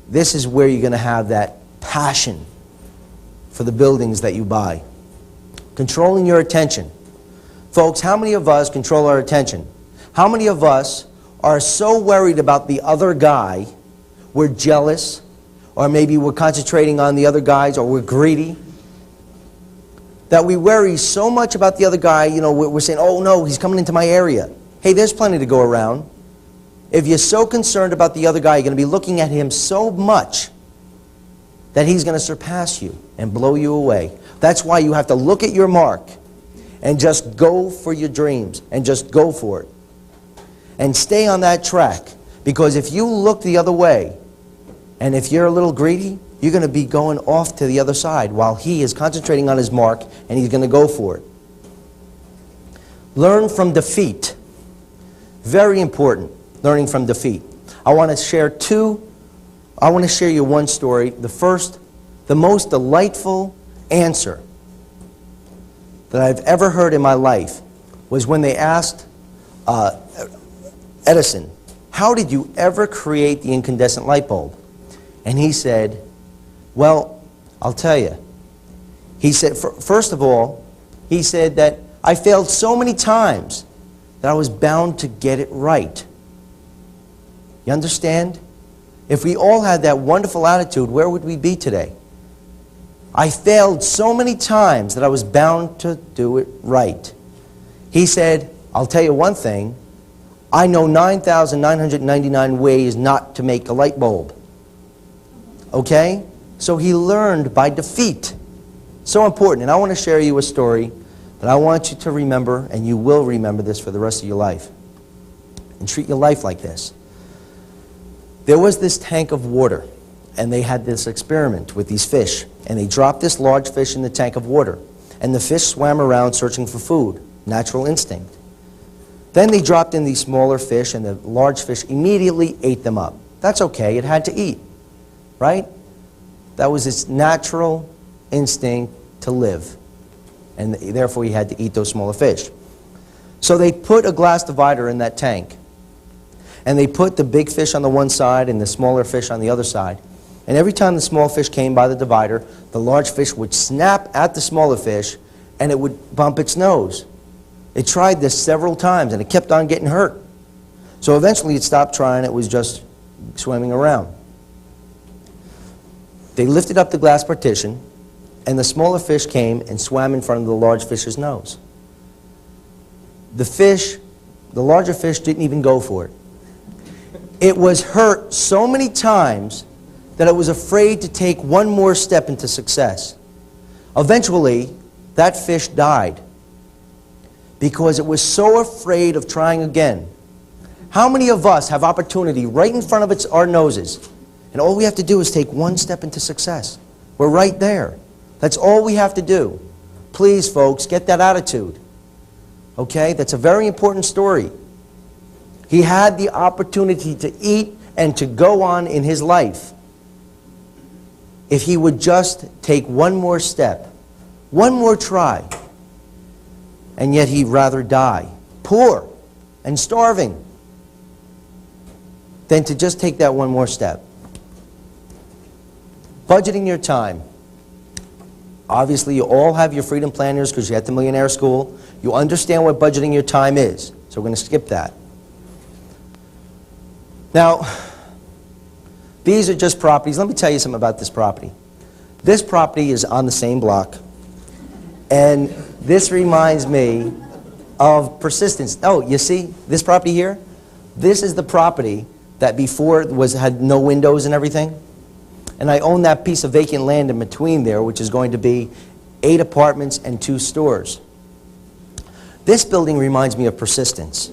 This is where you're going to have that passion for the buildings that you buy. Controlling your attention. Folks, how many of us control our attention? How many of us are so worried about the other guy, we're jealous, or maybe we're concentrating on the other guys, or we're greedy, that we worry so much about the other guy, you know, we're saying, oh no, he's coming into my area. Hey, there's plenty to go around. If you're so concerned about the other guy, you're going to be looking at him so much that he's going to surpass you and blow you away. That's why you have to look at your mark and just go for your dreams and just go for it. And stay on that track, because if you look the other way and if you're a little greedy, you're going to be going off to the other side while he is concentrating on his mark and he's going to go for it. Learn from defeat. Very important, learning from defeat. I want to share you one story. The most delightful answer that I've ever heard in my life was when they asked Edison, how did you ever create the incandescent light bulb? And he said, well, I'll tell you. He said, first of all, he said that I failed so many times that I was bound to get it right. You understand? If we all had that wonderful attitude, where would we be today? I failed so many times that I was bound to do it right. He said, I'll tell you one thing, I know 9,999 ways not to make a light bulb. Okay? So he learned by defeat. So important. And I want to share you a story that I want you to remember, and you will remember this for the rest of your life. And treat your life like this. There was this tank of water, and they had this experiment with these fish. And they dropped this large fish in the tank of water. And the fish swam around searching for food. Natural instinct. Then they dropped in these smaller fish, and the large fish immediately ate them up. That's okay, it had to eat. Right? That was its natural instinct to live. And therefore he had to eat those smaller fish. So they put a glass divider in that tank. And they put the big fish on the one side and the smaller fish on the other side. And every time the small fish came by the divider, the large fish would snap at the smaller fish and it would bump its nose. It tried this several times and it kept on getting hurt. So eventually it stopped trying, it was just swimming around. They lifted up the glass partition and the smaller fish came and swam in front of the large fish's nose. The larger fish didn't even go for it. It was hurt so many times that it was afraid to take one more step into success. Eventually, that fish died because it was so afraid of trying again. How many of us have opportunity right in front of our noses, and all we have to do is take one step into success? We're right there. That's all we have to do. Please, folks, get that attitude. Okay? That's a very important story. He had the opportunity to eat and to go on in his life. If he would just take one more step, one more try, and yet he'd rather die, poor and starving, than to just take that one more step. Budgeting your time. Obviously, you all have your freedom planners because you're at the Millionaire School. You understand what budgeting your time is, so we're going to skip that. Now, these are just properties. Let me tell you something about this property. This property is on the same block, and this reminds me of persistence. Oh, you see this property here? This is the property that before had no windows and everything. And I own that piece of vacant land in between there, which is going to be 8 apartments and 2 stores. This building reminds me of persistence.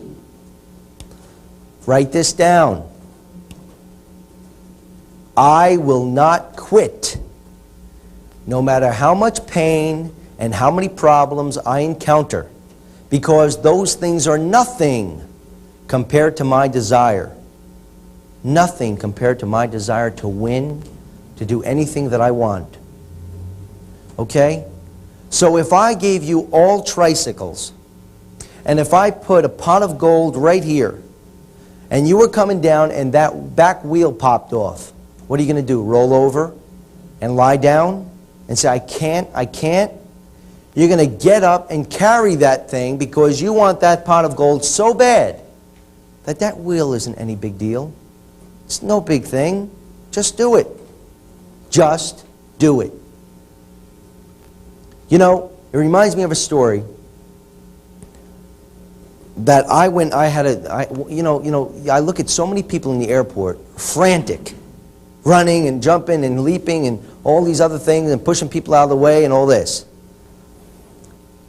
Write this down. I will not quit, no matter how much pain and how many problems I encounter, because those things are nothing compared to my desire. Nothing compared to my desire to win, to do anything that I want. Okay? So if I gave you all tricycles, and if I put a pot of gold right here, and you were coming down and that back wheel popped off, what are you going to do? Roll over and lie down and say, I can't, I can't? You're going to get up and carry that thing because you want that pot of gold so bad that that wheel isn't any big deal. It's no big thing. Just do it. Just do it. You know, it reminds me of a story that I look at so many people in the airport, frantic, running and jumping and leaping and all these other things and pushing people out of the way and all this.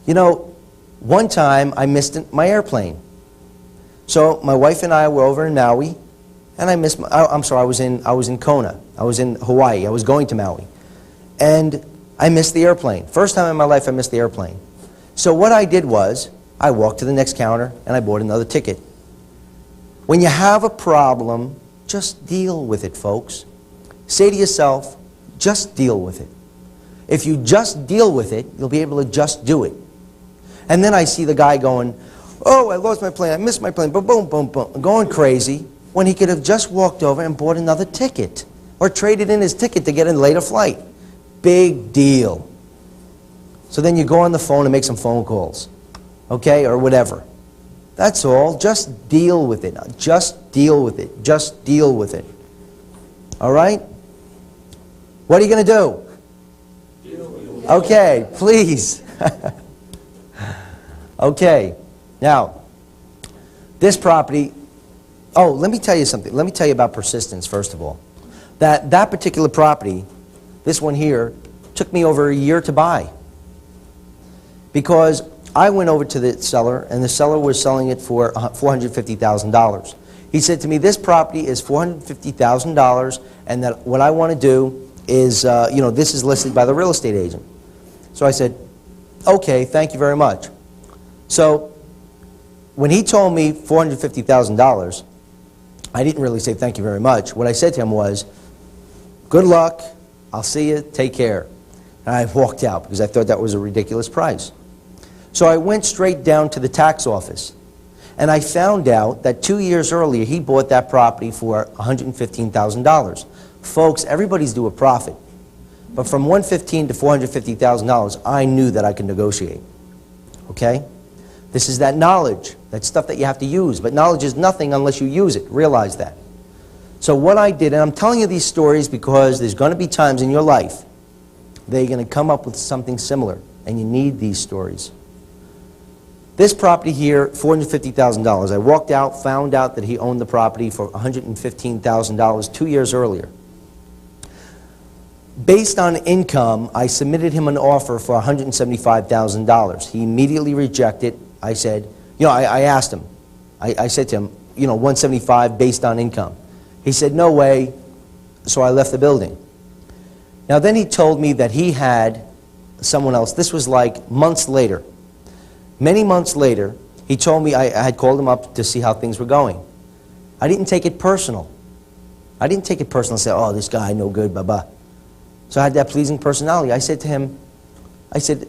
You know, one time I missed my airplane. So my wife and I were over in Maui, and I missed I was in Kona. I was in Hawaii. I was going to Maui. And I missed the airplane. First time in my life I missed the airplane. So what I did was, I walked to the next counter and I bought another ticket. When you have a problem, just deal with it, folks. Say to yourself, just deal with it. If you just deal with it, you'll be able to just do it. And then I see the guy going, oh, I lost my plane, I missed my plane, boom, boom, boom, boom, going crazy, when he could have just walked over and bought another ticket or traded in his ticket to get a later flight. Big deal. So then you go on the phone and make some phone calls, okay, or whatever. That's all. Just deal with it. Just deal with it. Just deal with it. All right? What are you going to do? Okay, please. Okay. Now, this property, oh, let me tell you something. Let me tell you about persistence, first of all. That particular property, this one here, took me over a year to buy. Because I went over to the seller, and the seller was selling it for $450,000. He said to me, this property is $450,000, and that what I want to do is, this is listed by the real estate agent. So I said, okay, thank you very much. So when he told me $450,000, I didn't really say thank you very much. What I said to him was, good luck, I'll see you, take care. And I walked out because I thought that was a ridiculous price. So I went straight down to the tax office, and I found out that 2 years earlier he bought that property for $115,000. Folks, everybody's due a profit. But from $115,000 to $450,000, I knew that I could negotiate. Okay? This is that knowledge, that stuff that you have to use. But knowledge is nothing unless you use it. Realize that. So what I did, and I'm telling you these stories because there's going to be times in your life that you're going to come up with something similar, and you need these stories. This property here, $450,000. I walked out, found out that he owned the property for $115,000 2 years earlier. Based on income, I submitted him an offer for $175,000. He immediately rejected. I said, I asked him. I said to him, $175 based on income. He said, no way, so I left the building. Now then he told me that he had someone else. This was like months later. Many months later, he told me, I had called him up to see how things were going. I didn't take it personal. I didn't take it personal and say, oh, this guy, no good, blah-blah. So I had that pleasing personality. I said to him, I said,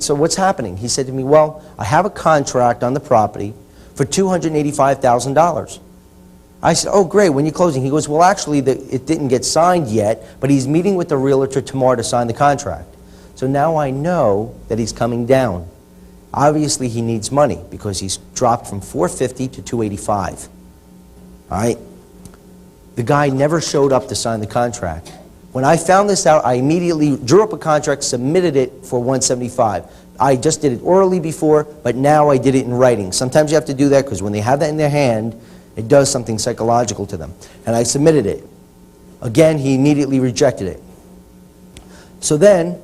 so what's happening? He said to me, well, I have a contract on the property for $285,000. I said, oh, great, when are you closing? He goes, well, actually, it didn't get signed yet, but he's meeting with the realtor tomorrow to sign the contract. So now I know that he's coming down. Obviously, he needs money because he's dropped from $450 to $285. All right? The guy never showed up to sign the contract. When I found this out, I immediately drew up a contract, submitted it for $175. I just did it orally before, but now I did it in writing. Sometimes you have to do that because when they have that in their hand, it does something psychological to them. And I submitted it. Again, he immediately rejected it. So then,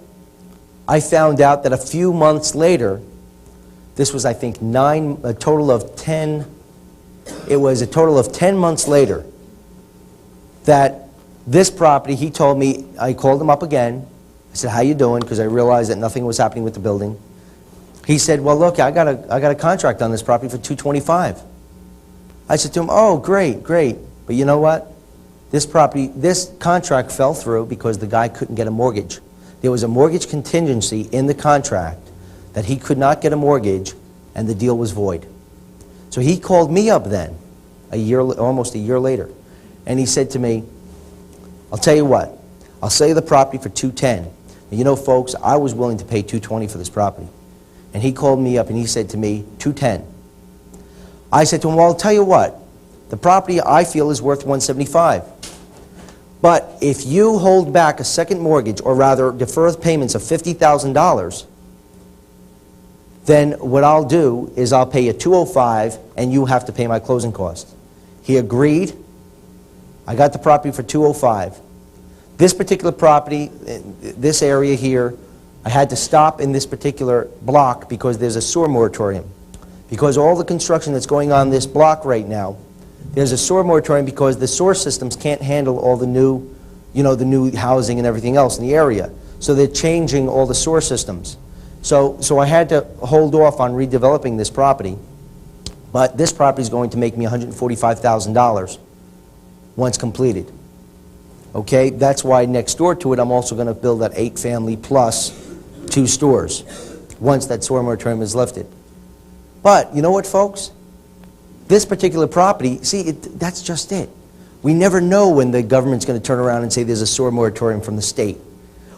I found out that a few months later, this was, I think, a total of 10 months later, that this property, he told me, I called him up again. I said, how you doing? Because I realized that nothing was happening with the building. He said, well, look, I got a contract on this property for $225. I said to him, oh, great, great. But you know what? This contract fell through because the guy couldn't get a mortgage. There was a mortgage contingency in the contract that he could not get a mortgage, and the deal was void. So he called me up then, almost a year later, and he said to me, I'll tell you what, I'll sell you the property for $210. And you know, folks, I was willing to pay $220 for this property. And he called me up and he said to me, $210. I said to him, well, I'll tell you what, the property I feel is worth $175. But if you hold back a second mortgage, or rather defer payments of $50,000, then what I'll do is I'll pay you $205 and you have to pay my closing costs. He agreed. I got the property for $205. This particular property, this area here, I had to stop in this particular block because there's a sewer moratorium. Because all the construction that's going on this block right now, there's a sewer moratorium because the sewer systems can't handle all the new, the new housing and everything else in the area. So they're changing all the sewer systems. So I had to hold off on redeveloping this property. But this property is going to make me $145,000 once completed. Okay, that's why next door to it I'm also going to build that 8-family plus 2 stores once that sewer moratorium is lifted. But you know what, folks? This particular property, see, that's just it. We never know when the government's going to turn around and say there's a sewer moratorium from the state,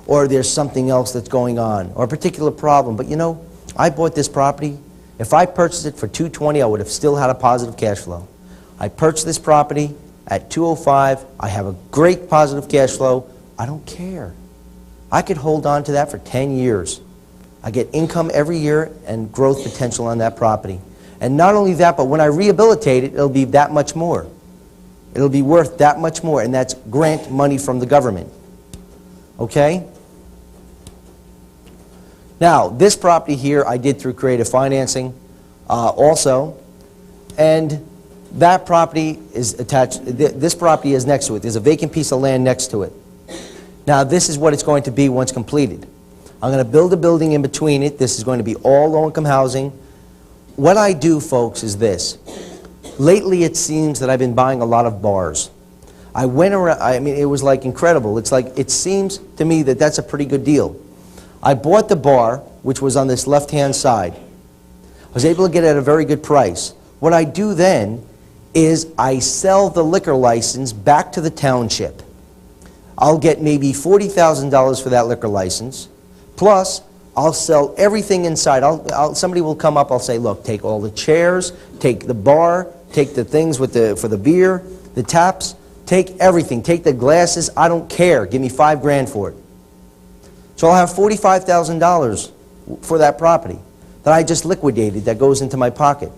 or there's something else that's going on, or a particular problem. But you know, I bought this property. If I purchased it for $220, I would have still had a positive cash flow. I purchased this property at $205. I have a great positive cash flow. I don't care. I could hold on to that for 10 years. I get income every year and growth potential on that property. And not only that, but when I rehabilitate it, it'll be that much more. It'll be worth that much more, and that's grant money from the government. Okay? Now, this property here I did through creative financing also, and that property is attached, this property is next to it. There's a vacant piece of land next to it. Now, this is what it's going to be once completed. I'm going to build a building in between it. This is going to be all low-income housing. What I do, folks, is this. Lately, it seems that I've been buying a lot of bars. I went around, I mean, it was like incredible. It's like, it seems to me that that's a pretty good deal. I bought the bar, which was on this left-hand side. I was able to get it at a very good price. What I do then is I sell the liquor license back to the township. I'll get maybe $40,000 for that liquor license, plus I'll sell everything inside. Somebody will come up, I'll say, look, take all the chairs, take the bar, take the things for the beer, the taps, take everything, take the glasses, I don't care, give me $5 grand for it. So I'll have $45,000 for that property that I just liquidated that goes into my pocket.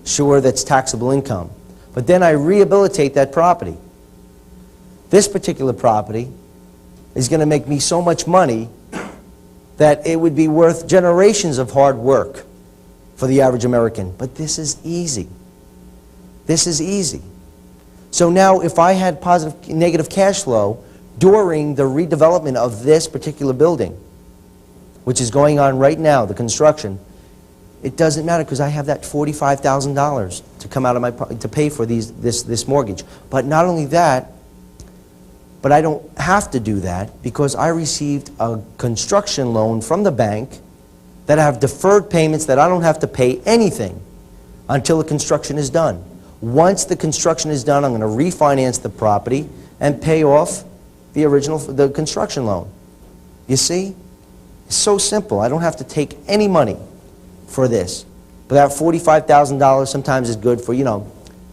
Sure, that's taxable income. But then I rehabilitate that property. This particular property is going to make me so much money that it would be worth generations of hard work for the average American. But this is easy. This is easy. So now if I had negative cash flow during the redevelopment of this particular building, which is going on right now, the construction, it doesn't matter because I have that $45,000 to come out of my to pay for this mortgage. But not only that, but I don't have to do that because I received a construction loan from the bank that I have deferred payments that I don't have to pay anything until the construction is done. Once the construction is done, I'm going to refinance the property and pay off the construction loan. You see? It's so simple. I don't have to take any money for this. But that $45,000 sometimes is good for,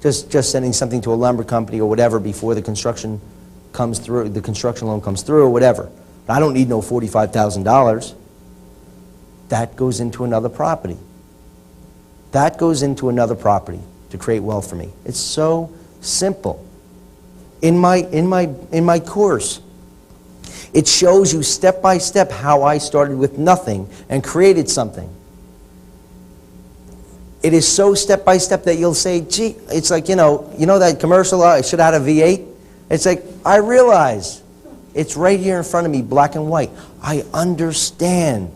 just sending something to a lumber company or whatever before the construction comes through, the construction loan comes through or whatever. But I don't need no $45,000. That goes into another property. That goes into another property to create wealth for me. It's so simple. In my course, it shows you step by step how I started with nothing and created something. It is so step by step that you'll say, gee, it's like, you know that commercial, I should have had a V8? It's like, I realize it's right here in front of me, black and white. I understand.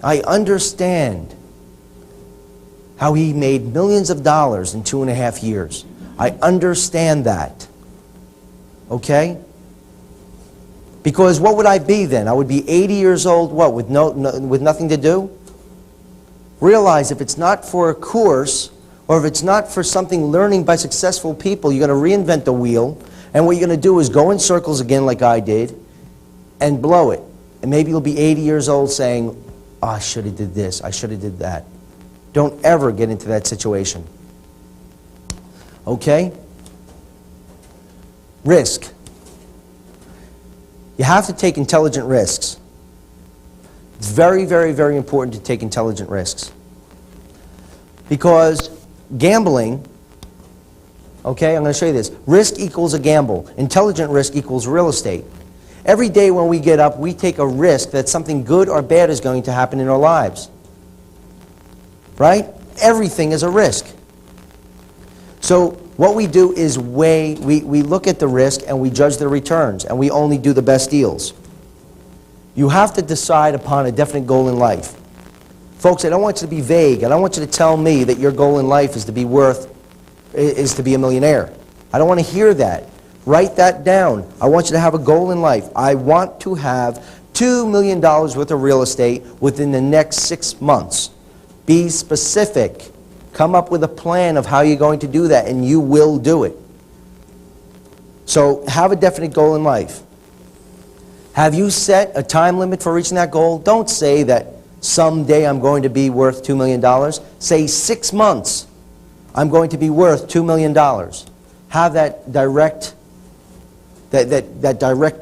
I understand how he made millions of dollars in 2.5 years. I understand that. Okay? Because what would I be then? I would be 80 years old, what, with with nothing to do? Realize if it's not for a course, or if it's not for something learning by successful people, you're going to reinvent the wheel, and what you're going to do is go in circles again like I did, and blow it. And maybe you'll be 80 years old saying, oh, I should have did this, I should have did that. Don't ever get into that situation. Okay? Risk. You have to take intelligent risks. It's very, very, very important to take intelligent risks. Because gambling, okay, I'm going to show you this. Risk equals a gamble. Intelligent risk equals real estate. Every day when we get up, we take a risk that something good or bad is going to happen in our lives. Right? Everything is a risk. So what we do is we look at the risk and we judge the returns, and we only do the best deals. You have to decide upon a definite goal in life. Folks, I don't want you to be vague. I don't want you to tell me that your goal in life is to be a millionaire. I don't want to hear that. Write that down. I want you to have a goal in life. I want to have $2 million worth of real estate within the next 6 months. Be specific. Come up with a plan of how you're going to do that, and you will do it. So have a definite goal in life. Have you set a time limit for reaching that goal? Don't say that someday I'm going to be worth $2 million. Say 6 months I'm going to be worth $2 million. Have that direct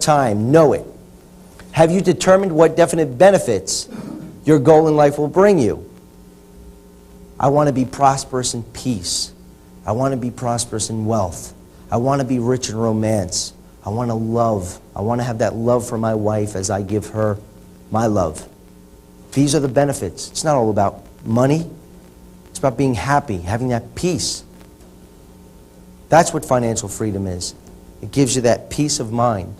time. Know it. Have you determined what definite benefits your goal in life will bring you? I want to be prosperous in peace. I want to be prosperous in wealth. I want to be rich in romance. I want to love. I want to have that love for my wife as I give her my love. These are the benefits. It's not all about money. It's about being happy, having that peace. That's what financial freedom is. It gives you that peace of mind.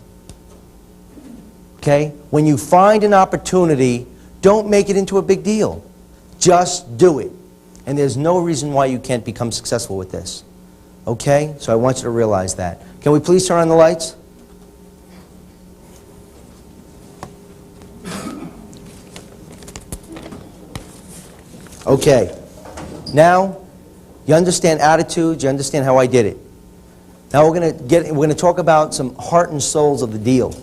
Okay? When you find an opportunity, don't make it into a big deal. Just do it. And there's no reason why you can't become successful with this. Okay? So I want you to realize that. Can we please turn on the lights? Okay. Now, you understand attitudes, you understand how I did it. Now we're going to talk about some heart and souls of the deal.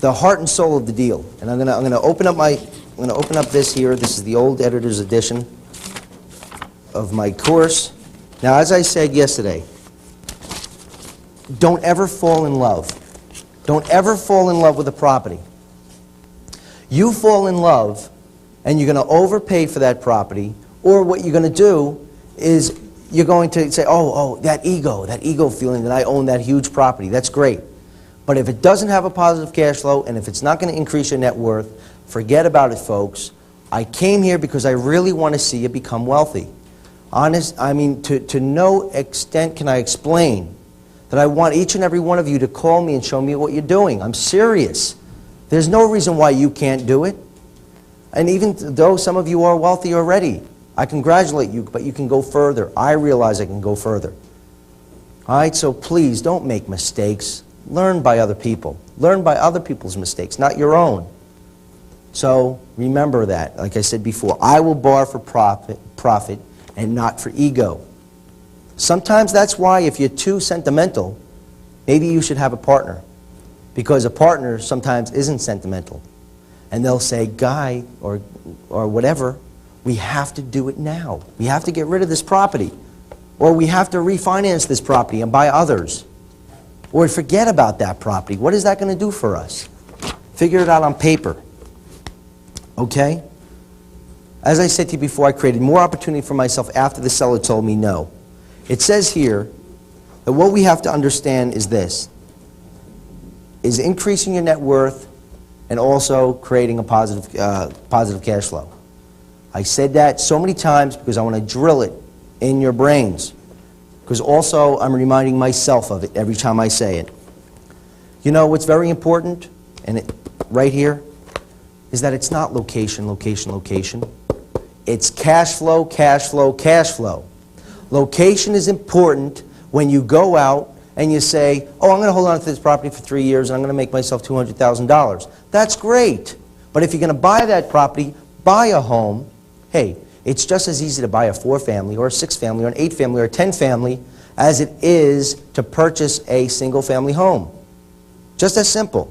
The heart and soul of the deal. And I'm going to open up this here. This is the old editor's edition of my course. Now, as I said yesterday, don't ever fall in love. Don't ever fall in love with a property. You fall in love and you're going to overpay for that property, or what you're going to do is you're going to say, oh, that ego feeling that I own that huge property, that's great. But if it doesn't have a positive cash flow, and if it's not going to increase your net worth, forget about it, folks. I came here because I really want to see you become wealthy. To no extent can I explain that I want each and every one of you to call me and show me what you're doing. I'm serious. There's no reason why you can't do it. And even though some of you are wealthy already, I congratulate you, but you can go further. I realize I can go further. All right, so please don't make mistakes. Learn by other people. Learn by other people's mistakes, not your own. So remember that. Like I said before, I will borrow for profit and not for ego. Sometimes that's why if you're too sentimental, maybe you should have a partner. Because a partner sometimes isn't sentimental. And they'll say, Guy, or whatever, we have to do it now. We have to get rid of this property. Or we have to refinance this property and buy others. Or forget about that property. What is that going to do for us? Figure it out on paper. Okay? As I said to you before, I created more opportunity for myself after the seller told me no. It says here that what we have to understand is this, is increasing your net worth and also creating a positive cash flow. I said that so many times because I want to drill it in your brains. Because also I'm reminding myself of it every time I say it. You know what's very important, and right here, is that it's not location, location, location. It's cash flow, cash flow, cash flow. Location is important when you go out and you say, oh, I'm going to hold on to this property for 3 years and I'm going to make myself $200,000. That's great. But if you're going to buy that property, buy a home, hey, it's just as easy to buy a 4-family or a 6-family or an 8-family or a 10-family as it is to purchase a single-family home. Just as simple.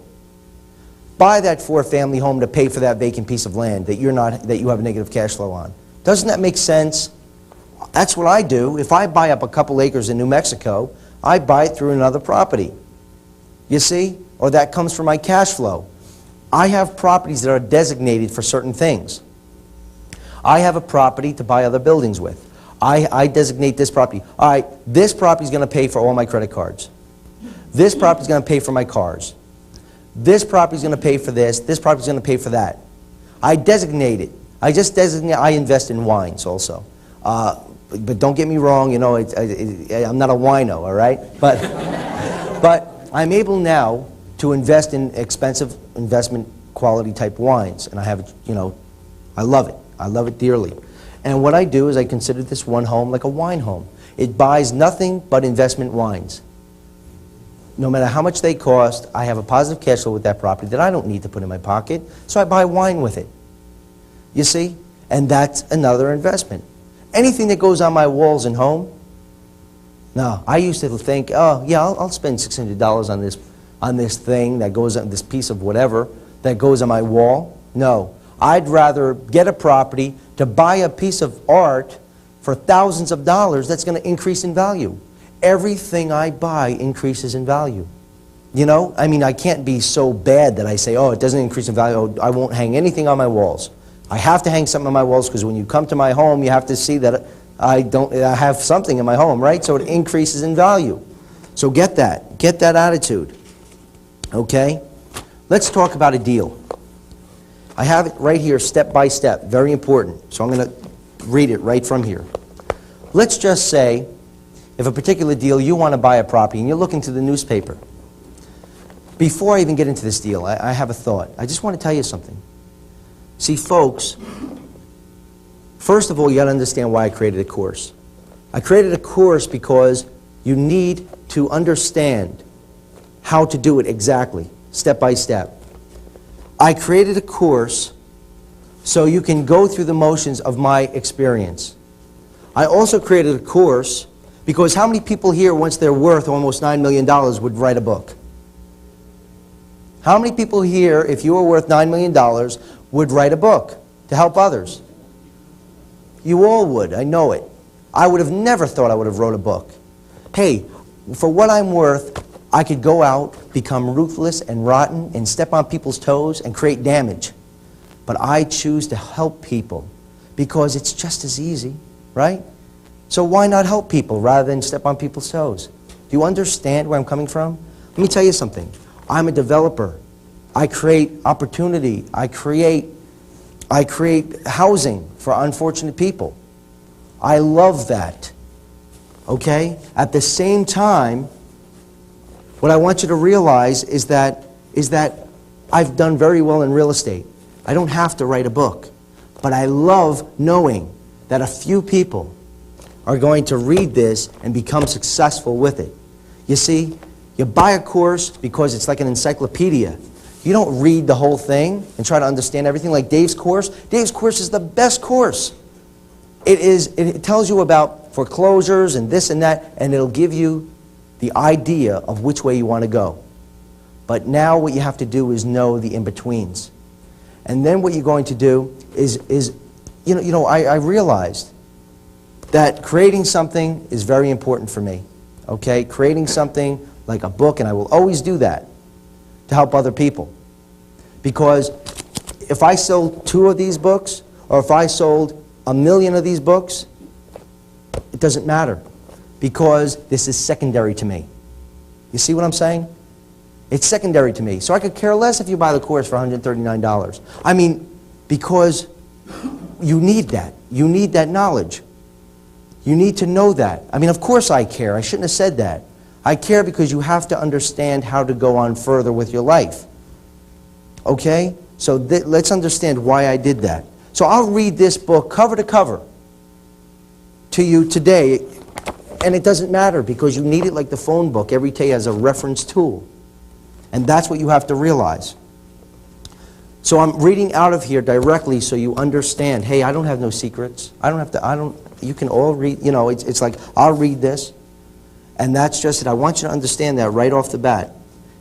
Buy that 4-family home to pay for that vacant piece of land that you have a negative cash flow on. Doesn't that make sense? That's what I do. If I buy up a couple acres in New Mexico, I buy it through another property. You see? Or that comes from my cash flow. I have properties that are designated for certain things. I have a property to buy other buildings with. I designate this property. All right, this property is going to pay for all my credit cards. This property is going to pay for my cars. This property is going to pay for this. This property is going to pay for that. I designate it. I invest in wines also. But don't get me wrong, you know, I'm not a wino, all right? But I'm able now to invest in expensive investment quality type wines. And I have, you know, I love it. I love it dearly. And what I do is I consider this one home like a wine home. It buys nothing but investment wines. No matter how much they cost, I have a positive cash flow with that property that I don't need to put in my pocket, so I buy wine with it. You see? And that's another investment. Anything that goes on my walls and home, no, I used to think, oh, yeah, I'll spend $600 on this thing that goes on, this piece of whatever, that goes on my wall. No, I'd rather get a property to buy a piece of art for thousands of dollars that's going to increase in value. Everything I buy increases in value. You know, I mean, I can't be so bad that I say, oh, it doesn't increase in value, oh, I won't hang anything on my walls. I have to hang something on my walls because when you come to my home, you have to see that I have something in my home, right? So it increases in value. So get that attitude. Okay? Let's talk about a deal. I have it right here, step by step, very important. So I'm going to read it right from here. Let's just say, if a particular deal, you want to buy a property and you're looking through the newspaper. Before I even get into this deal, I have a thought. I just want to tell you something. See, folks, first of all, you got to understand why I created a course. I created a course because you need to understand how to do it exactly, step by step. I created a course so you can go through the motions of my experience. I also created a course because how many people here, once they're worth almost $9 million, would write a book? How many people here, if you were worth $9 million, would write a book to help others? You all would, I know it. I would have never thought I would have wrote a book. Hey, for what I'm worth, I could go out, become ruthless and rotten, and step on people's toes and create damage. But I choose to help people because it's just as easy, right? So why not help people rather than step on people's toes? Do you understand where I'm coming from? Let me tell you something. I'm a developer. I create opportunity. I create housing for unfortunate people. I love that. Okay? At the same time, what I want you to realize is that I've done very well in real estate. I don't have to write a book. But I love knowing that a few people are going to read this and become successful with it. You see, you buy a course because it's like an encyclopedia. You don't read the whole thing and try to understand everything like Dave's course. Dave's course is the best course. It tells you about foreclosures and this and that, and it'll give you the idea of which way you want to go. But now what you have to do is know the in-betweens. And then what you're going to do is I realized that creating something is very important for me. Okay? Creating something like a book, and I will always do that to help other people. Because if I sold 2 of these books, or if I sold 1 million of these books, it doesn't matter. Because this is secondary to me. You see what I'm saying? It's secondary to me. So I could care less if you buy the course for $139. I mean, because you need that. You need that knowledge. You need to know that. I mean, of course I care. I shouldn't have said that. I care because you have to understand how to go on further with your life. Okay? So let's understand why I did that. So I'll read this book cover to cover to you today And it doesn't matter because you need it like the phone book every day as a reference tool. And that's what you have to realize. So I'm reading out of here directly so you understand, hey, I don't have no secrets. You can all read, it's like, I'll read this. And that's just it. I want you to understand that right off the bat.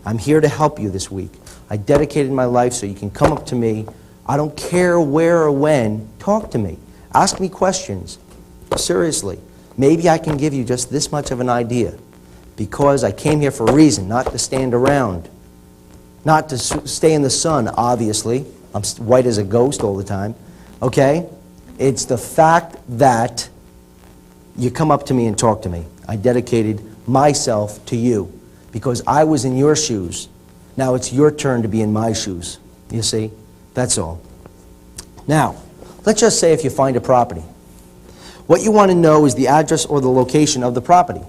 I'm here to help you this week. I dedicated my life so you can come up to me. I don't care where or when. Talk to me. Ask me questions. Seriously. Maybe I can give you just this much of an idea. Because I came here for a reason, not to stand around. Not to stay in the sun, obviously. I'm white as a ghost all the time. Okay? It's the fact that you come up to me and talk to me. I dedicated myself to you because I was in your shoes. Now it's your turn to be in my shoes. You see? That's all. Now, let's just say if you find a property. What you want to know is the address or the location of the property.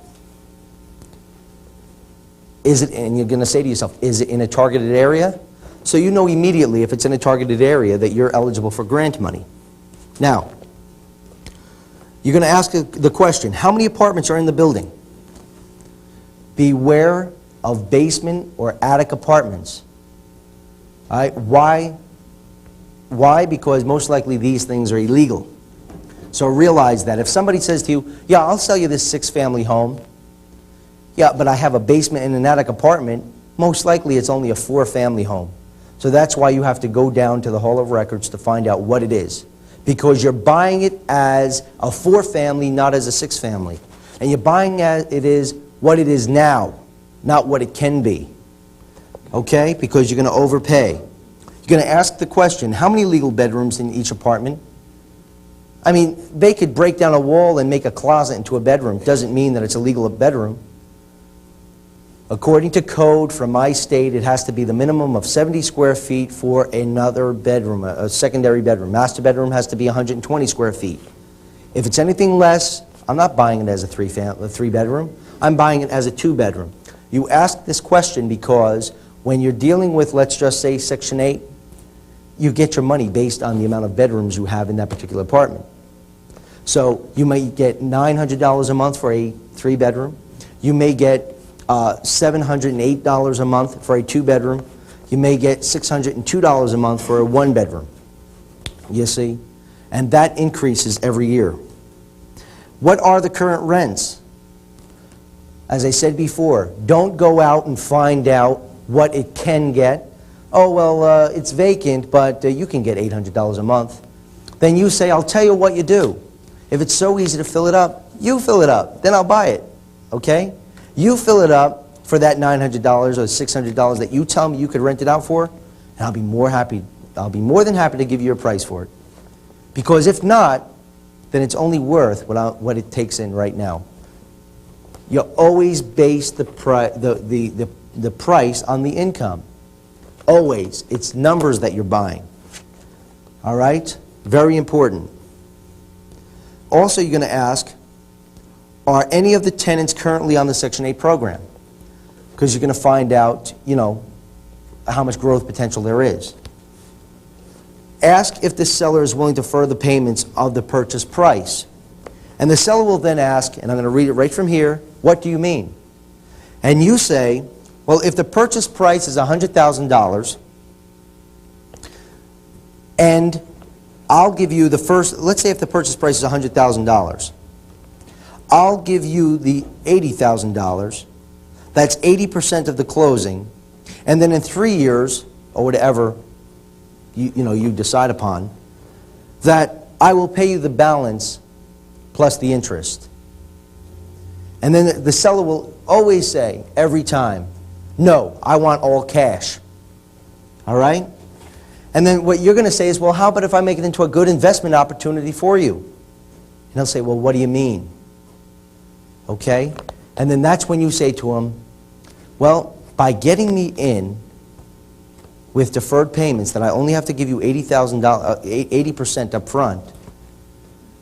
Is it, and you're going to say to yourself, is it in a targeted area? So you know immediately if it's in a targeted area that you're eligible for grant money. Now, you're going to ask the question, how many apartments are in the building? Beware of basement or attic apartments. All right? Why? Because most likely these things are illegal. So realize that if somebody says to you, yeah, I'll sell you this 6-family home. Yeah, but I have a basement and an attic apartment. Most likely it's only a 4-family home. So that's why you have to go down to the Hall of Records to find out what it is. Because you're buying it as a 4-family, not as a 6-family. And you're buying it is what it is now, not what it can be. Okay? Because you're going to overpay. You're going to ask the question, how many legal bedrooms in each apartment? I mean, they could break down a wall and make a closet into a bedroom. Doesn't mean that it's a legal bedroom. According to code from my state, it has to be the minimum of 70 square feet for another bedroom, a secondary bedroom. Master bedroom has to be 120 square feet. If it's anything less, I'm not buying it as a 3-bedroom. I'm buying it as a 2-bedroom. You ask this question because when you're dealing with, let's just say, Section 8, you get your money based on the amount of bedrooms you have in that particular apartment. So you may get $900 a month for a 3-bedroom. You may get $708 a month for a 2-bedroom. You may get $602 a month for a 1-bedroom. You see? And that increases every year. What are the current rents? As I said before, don't go out and find out what it can get. Oh, well, it's vacant, but you can get $800 a month. Then you say, I'll tell you what you do. If it's so easy to fill it up, you fill it up. Then I'll buy it. Okay? You fill it up for that $900 or $600 that you tell me you could rent it out for, and I'll be more than happy to give you a price for it. Because if not, then it's only worth what it takes in right now. You always base the price on the income. Always. It's numbers that you're buying. All right? Very important. Also, you're going to ask, are any of the tenants currently on the Section 8 program? Because you're going to find out, how much growth potential there is. Ask if the seller is willing to defer the payments of the purchase price. And the seller will then ask, and I'm going to read it right from here, what do you mean? And you say, well, if the purchase price is $100,000, and I'll give you the first, let's say if the purchase price is $100,000, I'll give you the $80,000, that's 80% of the closing, and then in 3 years, or whatever you decide upon, that I will pay you the balance plus the interest. And then the seller will always say, every time, no, I want all cash. All right? And then what you're going to say is, well, how about if I make it into a good investment opportunity for you? And he'll say, well, what do you mean? Okay? And then that's when you say to him, well, by getting me in with deferred payments that I only have to give you $80% up front,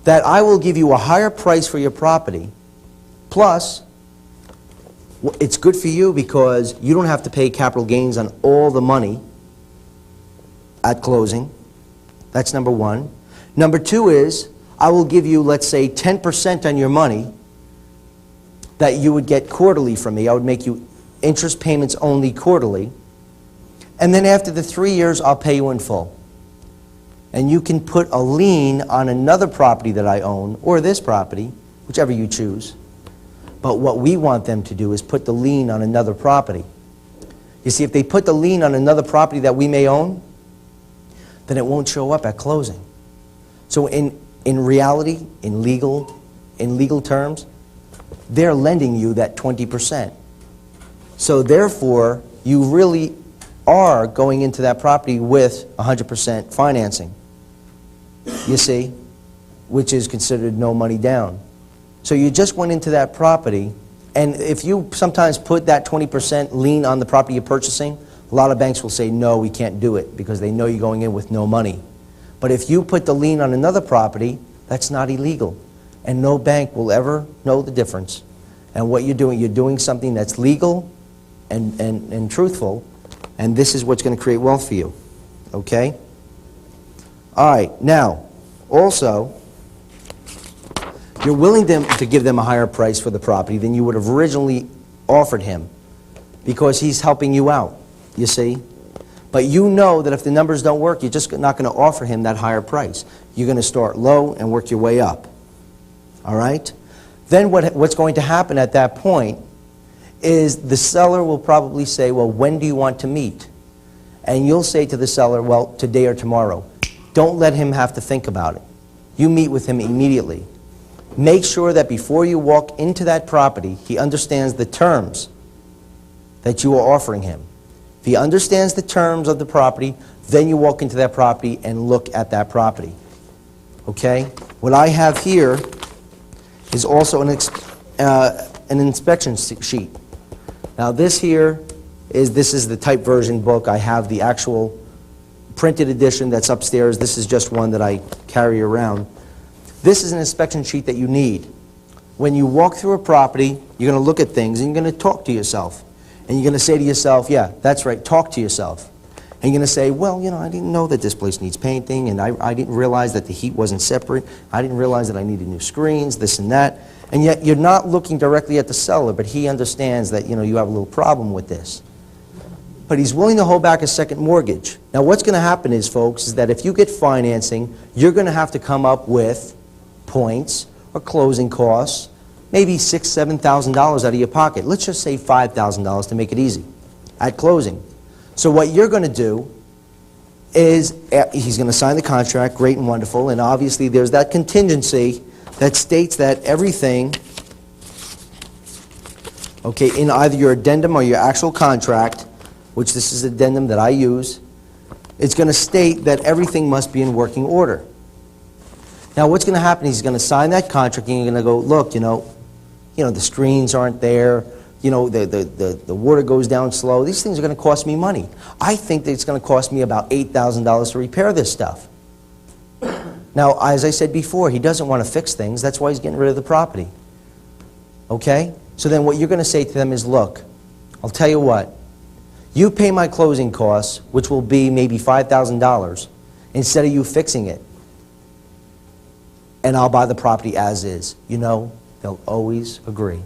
that I will give you a higher price for your property, plus it's good for you because you don't have to pay capital gains on all the money at closing. That's number one. Number two is, I will give you, let's say, 10% on your money that you would get quarterly from me. I would make you interest payments only quarterly. And then after the 3 years, I'll pay you in full. And you can put a lien on another property that I own, or this property, whichever you choose. But what we want them to do is put the lien on another property. You see, if they put the lien on another property that we may own, then it won't show up at closing. So in reality, in legal terms, they're lending you that 20%. So therefore, you really are going into that property with 100% financing, you see, which is considered no money down. So you just went into that property, and if you sometimes put that 20% lien on the property you're purchasing, a lot of banks will say, no, we can't do it, because they know you're going in with no money. But if you put the lien on another property, that's not illegal. And no bank will ever know the difference. And what you're doing something that's legal and truthful, and this is what's going to create wealth for you. Okay? All right. Now, also, you're willing to give them a higher price for the property than you would have originally offered him, because he's helping you out, you see? But you know that if the numbers don't work, you're just not going to offer him that higher price. You're going to start low and work your way up. All right? Then what's going to happen at that point is the seller will probably say, well, when do you want to meet? And you'll say to the seller, well, today or tomorrow. Don't let him have to think about it. You meet with him immediately. Make sure that before you walk into that property, he understands the terms that you are offering him. If he understands the terms of the property, then you walk into that property and look at that property. Okay? What I have here is also an inspection sheet. Now this is the type version book. I have the actual printed edition that's upstairs. This is just one that I carry around. This is an inspection sheet that you need. When you walk through a property, you're going to look at things and you're going to talk to yourself. And you're going to say to yourself, yeah, that's right, talk to yourself. And you're going to say, well, you know, I didn't know that this place needs painting, and I didn't realize that the heat wasn't separate. I didn't realize that I needed new screens, this and that. And yet you're not looking directly at the seller, but he understands that, you know, you have a little problem with this. But he's willing to hold back a second mortgage. Now what's going to happen is, folks, is that if you get financing, you're going to have to come up with points or closing costs, maybe $6,000, $7,000 out of your pocket. Let's just say $5,000 to make it easy at closing. So what you're going to do is, he's going to sign the contract, great and wonderful, and obviously there's that contingency that states that everything, okay, in either your addendum or your actual contract, which this is addendum that I use, it's going to state that everything must be in working order. Now what's going to happen, he's going to sign that contract and you're going to go, look, you know, the screens aren't there, you know, the water goes down slow. These things are going to cost me money. I think that it's going to cost me about $8,000 to repair this stuff. Now, as I said before, he doesn't want to fix things. That's why he's getting rid of the property. Okay? So then what you're going to say to them is, look, I'll tell you what. You pay my closing costs, which will be maybe $5,000, instead of you fixing it. And I'll buy the property as is. You know, they'll always agree.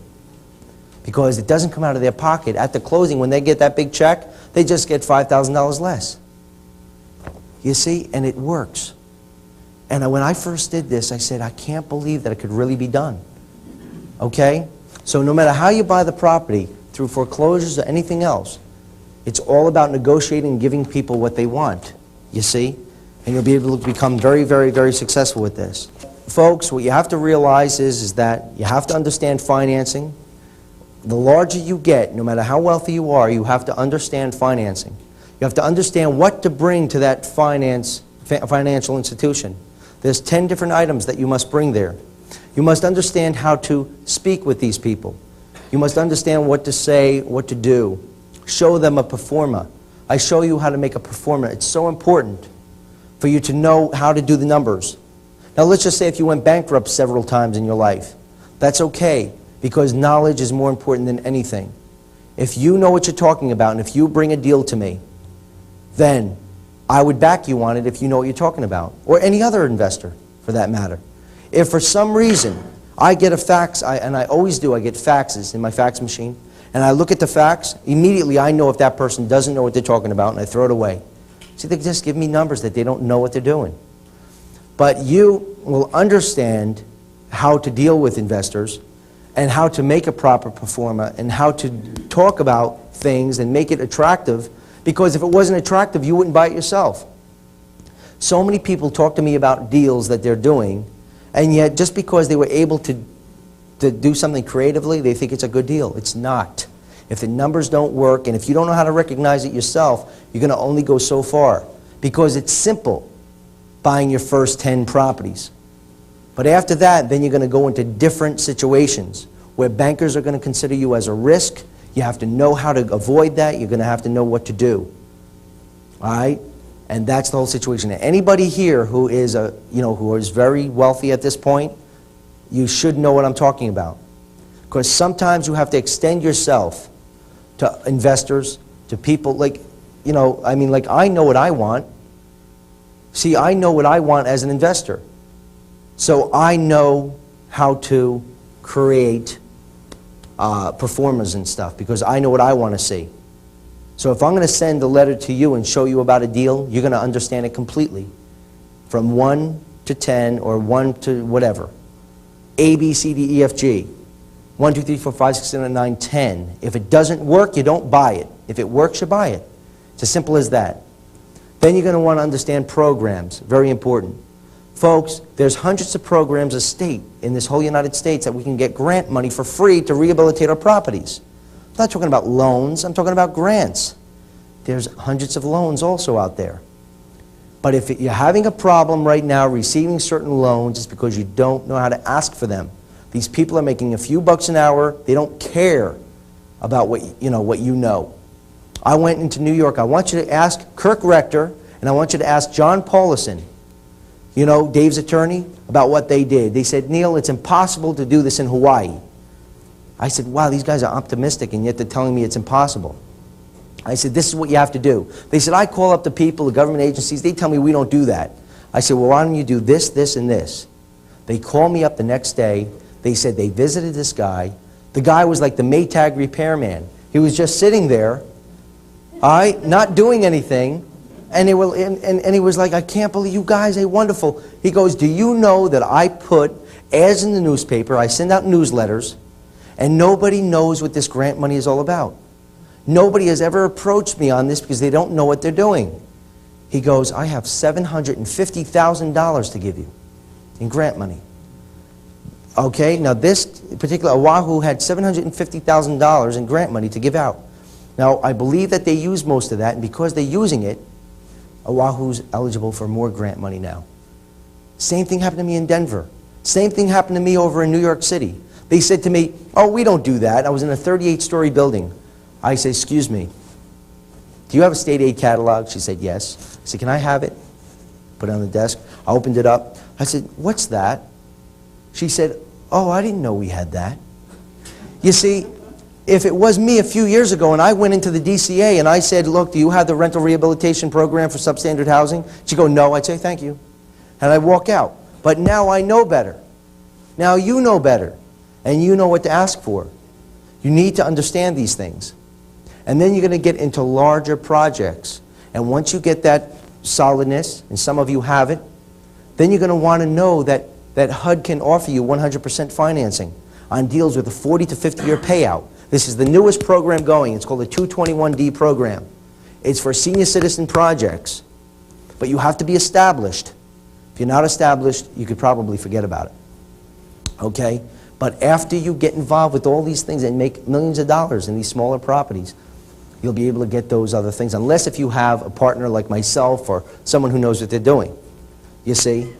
Because it doesn't come out of their pocket. At the closing, when they get that big check, they just get $5,000 less. You see? And it works. And when I first did this, I said, I can't believe that it could really be done. Okay? So no matter how you buy the property, through foreclosures or anything else, it's all about negotiating and giving people what they want. You see? And you'll be able to become very, very, very successful with this. Folks, what you have to realize is that you have to understand financing. The larger you get, no matter how wealthy you are, you have to understand financing. You have to understand what to bring to that financial institution. There's 10 different items that you must bring there. You must understand how to speak with these people. You must understand what to say, what to do. Show them a performa. I show you how to make a performa. It's so important for you to know how to do the numbers. Now let's just say if you went bankrupt several times in your life. That's okay, because knowledge is more important than anything. If you know what you're talking about, and if you bring a deal to me, then I would back you on it if you know what you're talking about, or any other investor for that matter. If for some reason I get a fax, and I always do, I get faxes in my fax machine, and I look at the fax, immediately I know if that person doesn't know what they're talking about, and I throw it away. See, they just give me numbers that they don't know what they're doing. But you will understand how to deal with investors, and how to make a proper performer, and how to talk about things and make it attractive, because if it wasn't attractive, you wouldn't buy it yourself. So many people talk to me about deals that they're doing, and yet just because they were able to do something creatively, they think it's a good deal. It's not. If the numbers don't work, and if you don't know how to recognize it yourself, you're going to only go so far. Because it's simple, buying your first 10 properties. But after that, then you're going to go into different situations where bankers are going to consider you as a risk. You have to know how to avoid that. You're going to have to know what to do. All right? And that's the whole situation. Anybody here who is who is very wealthy at this point, you should know what I'm talking about. Because sometimes you have to extend yourself to investors, to people like, like I know what I want. See, I know what I want as an investor. So I know how to create performers and stuff because I know what I want to see. So if I'm going to send a letter to you and show you about a deal, you're going to understand it completely. From 1 to 10 or 1 to whatever. A, B, C, D, E, F, G. 1, 2, 3, 4, 5, 6, 7, 8, 9, 10. If it doesn't work, you don't buy it. If it works, you buy it. It's as simple as that. Then you're going to want to understand programs. Very important. Folks, there's hundreds of programs a state in this whole United States that we can get grant money for free to rehabilitate our properties. I'm not talking about loans, I'm talking about grants. There's hundreds of loans also out there. But if you're having a problem right now receiving certain loans, it's because you don't know how to ask for them. These people are making a few bucks an hour. They don't care about what you know. I went into New York. I want you to ask Kirk Rector, and I want you to ask John Paulison, Dave's attorney, about what they did. They said, Neil, it's impossible to do this in Hawaii. I said, wow, these guys are optimistic, and yet they're telling me it's impossible. I said, this is what you have to do. They said, I call up the people, the government agencies, they tell me we don't do that. I said, well, why don't you do this, this, and this? They called me up the next day. They said they visited this guy. The guy was like the Maytag repairman. He was just sitting there, not doing anything, and he was like, I can't believe you guys are wonderful. He goes, do you know that I put ads in the newspaper, I send out newsletters, and nobody knows what this grant money is all about. Nobody has ever approached me on this because they don't know what they're doing. He goes, I have $750,000 to give you in grant money. Okay, now this particular Oahu had $750,000 in grant money to give out. Now, I believe that they use most of that, and because they're using it, Oahu's eligible for more grant money now. Same thing happened to me in Denver. Same thing happened to me over in New York City. They said to me, oh, we don't do that. I was in a 38-story building. I said, excuse me, do you have a state aid catalog? She said, yes. I said, can I have it? Put it on the desk. I opened it up. I said, what's that? She said, oh, I didn't know we had that. You see, if it was me a few years ago and I went into the DCA and I said, look, do you have the rental rehabilitation program for substandard housing? She'd go, no. I'd say, thank you. And I'd walk out. But now I know better. Now you know better. And you know what to ask for. You need to understand these things. And then you're going to get into larger projects. And once you get that solidness, and some of you have it, then you're going to want to know that HUD can offer you 100% financing on deals with a 40 to 50-year payout. This is the newest program going. It's called the 221D program. It's for senior citizen projects. But you have to be established. If you're not established, you could probably forget about it. Okay? But after you get involved with all these things and make millions of dollars in these smaller properties, you'll be able to get those other things, unless if you have a partner like myself or someone who knows what they're doing. You see?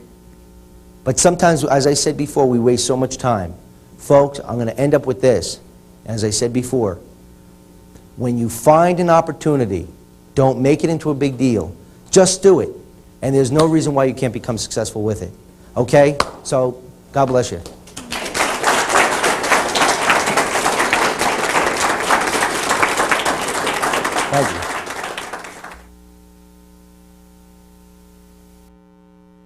But sometimes, as I said before, we waste so much time. Folks, I'm going to end up with this. As I said before, when you find an opportunity, don't make it into a big deal. Just do it. And there's no reason why you can't become successful with it. Okay? So, God bless you. Thank you.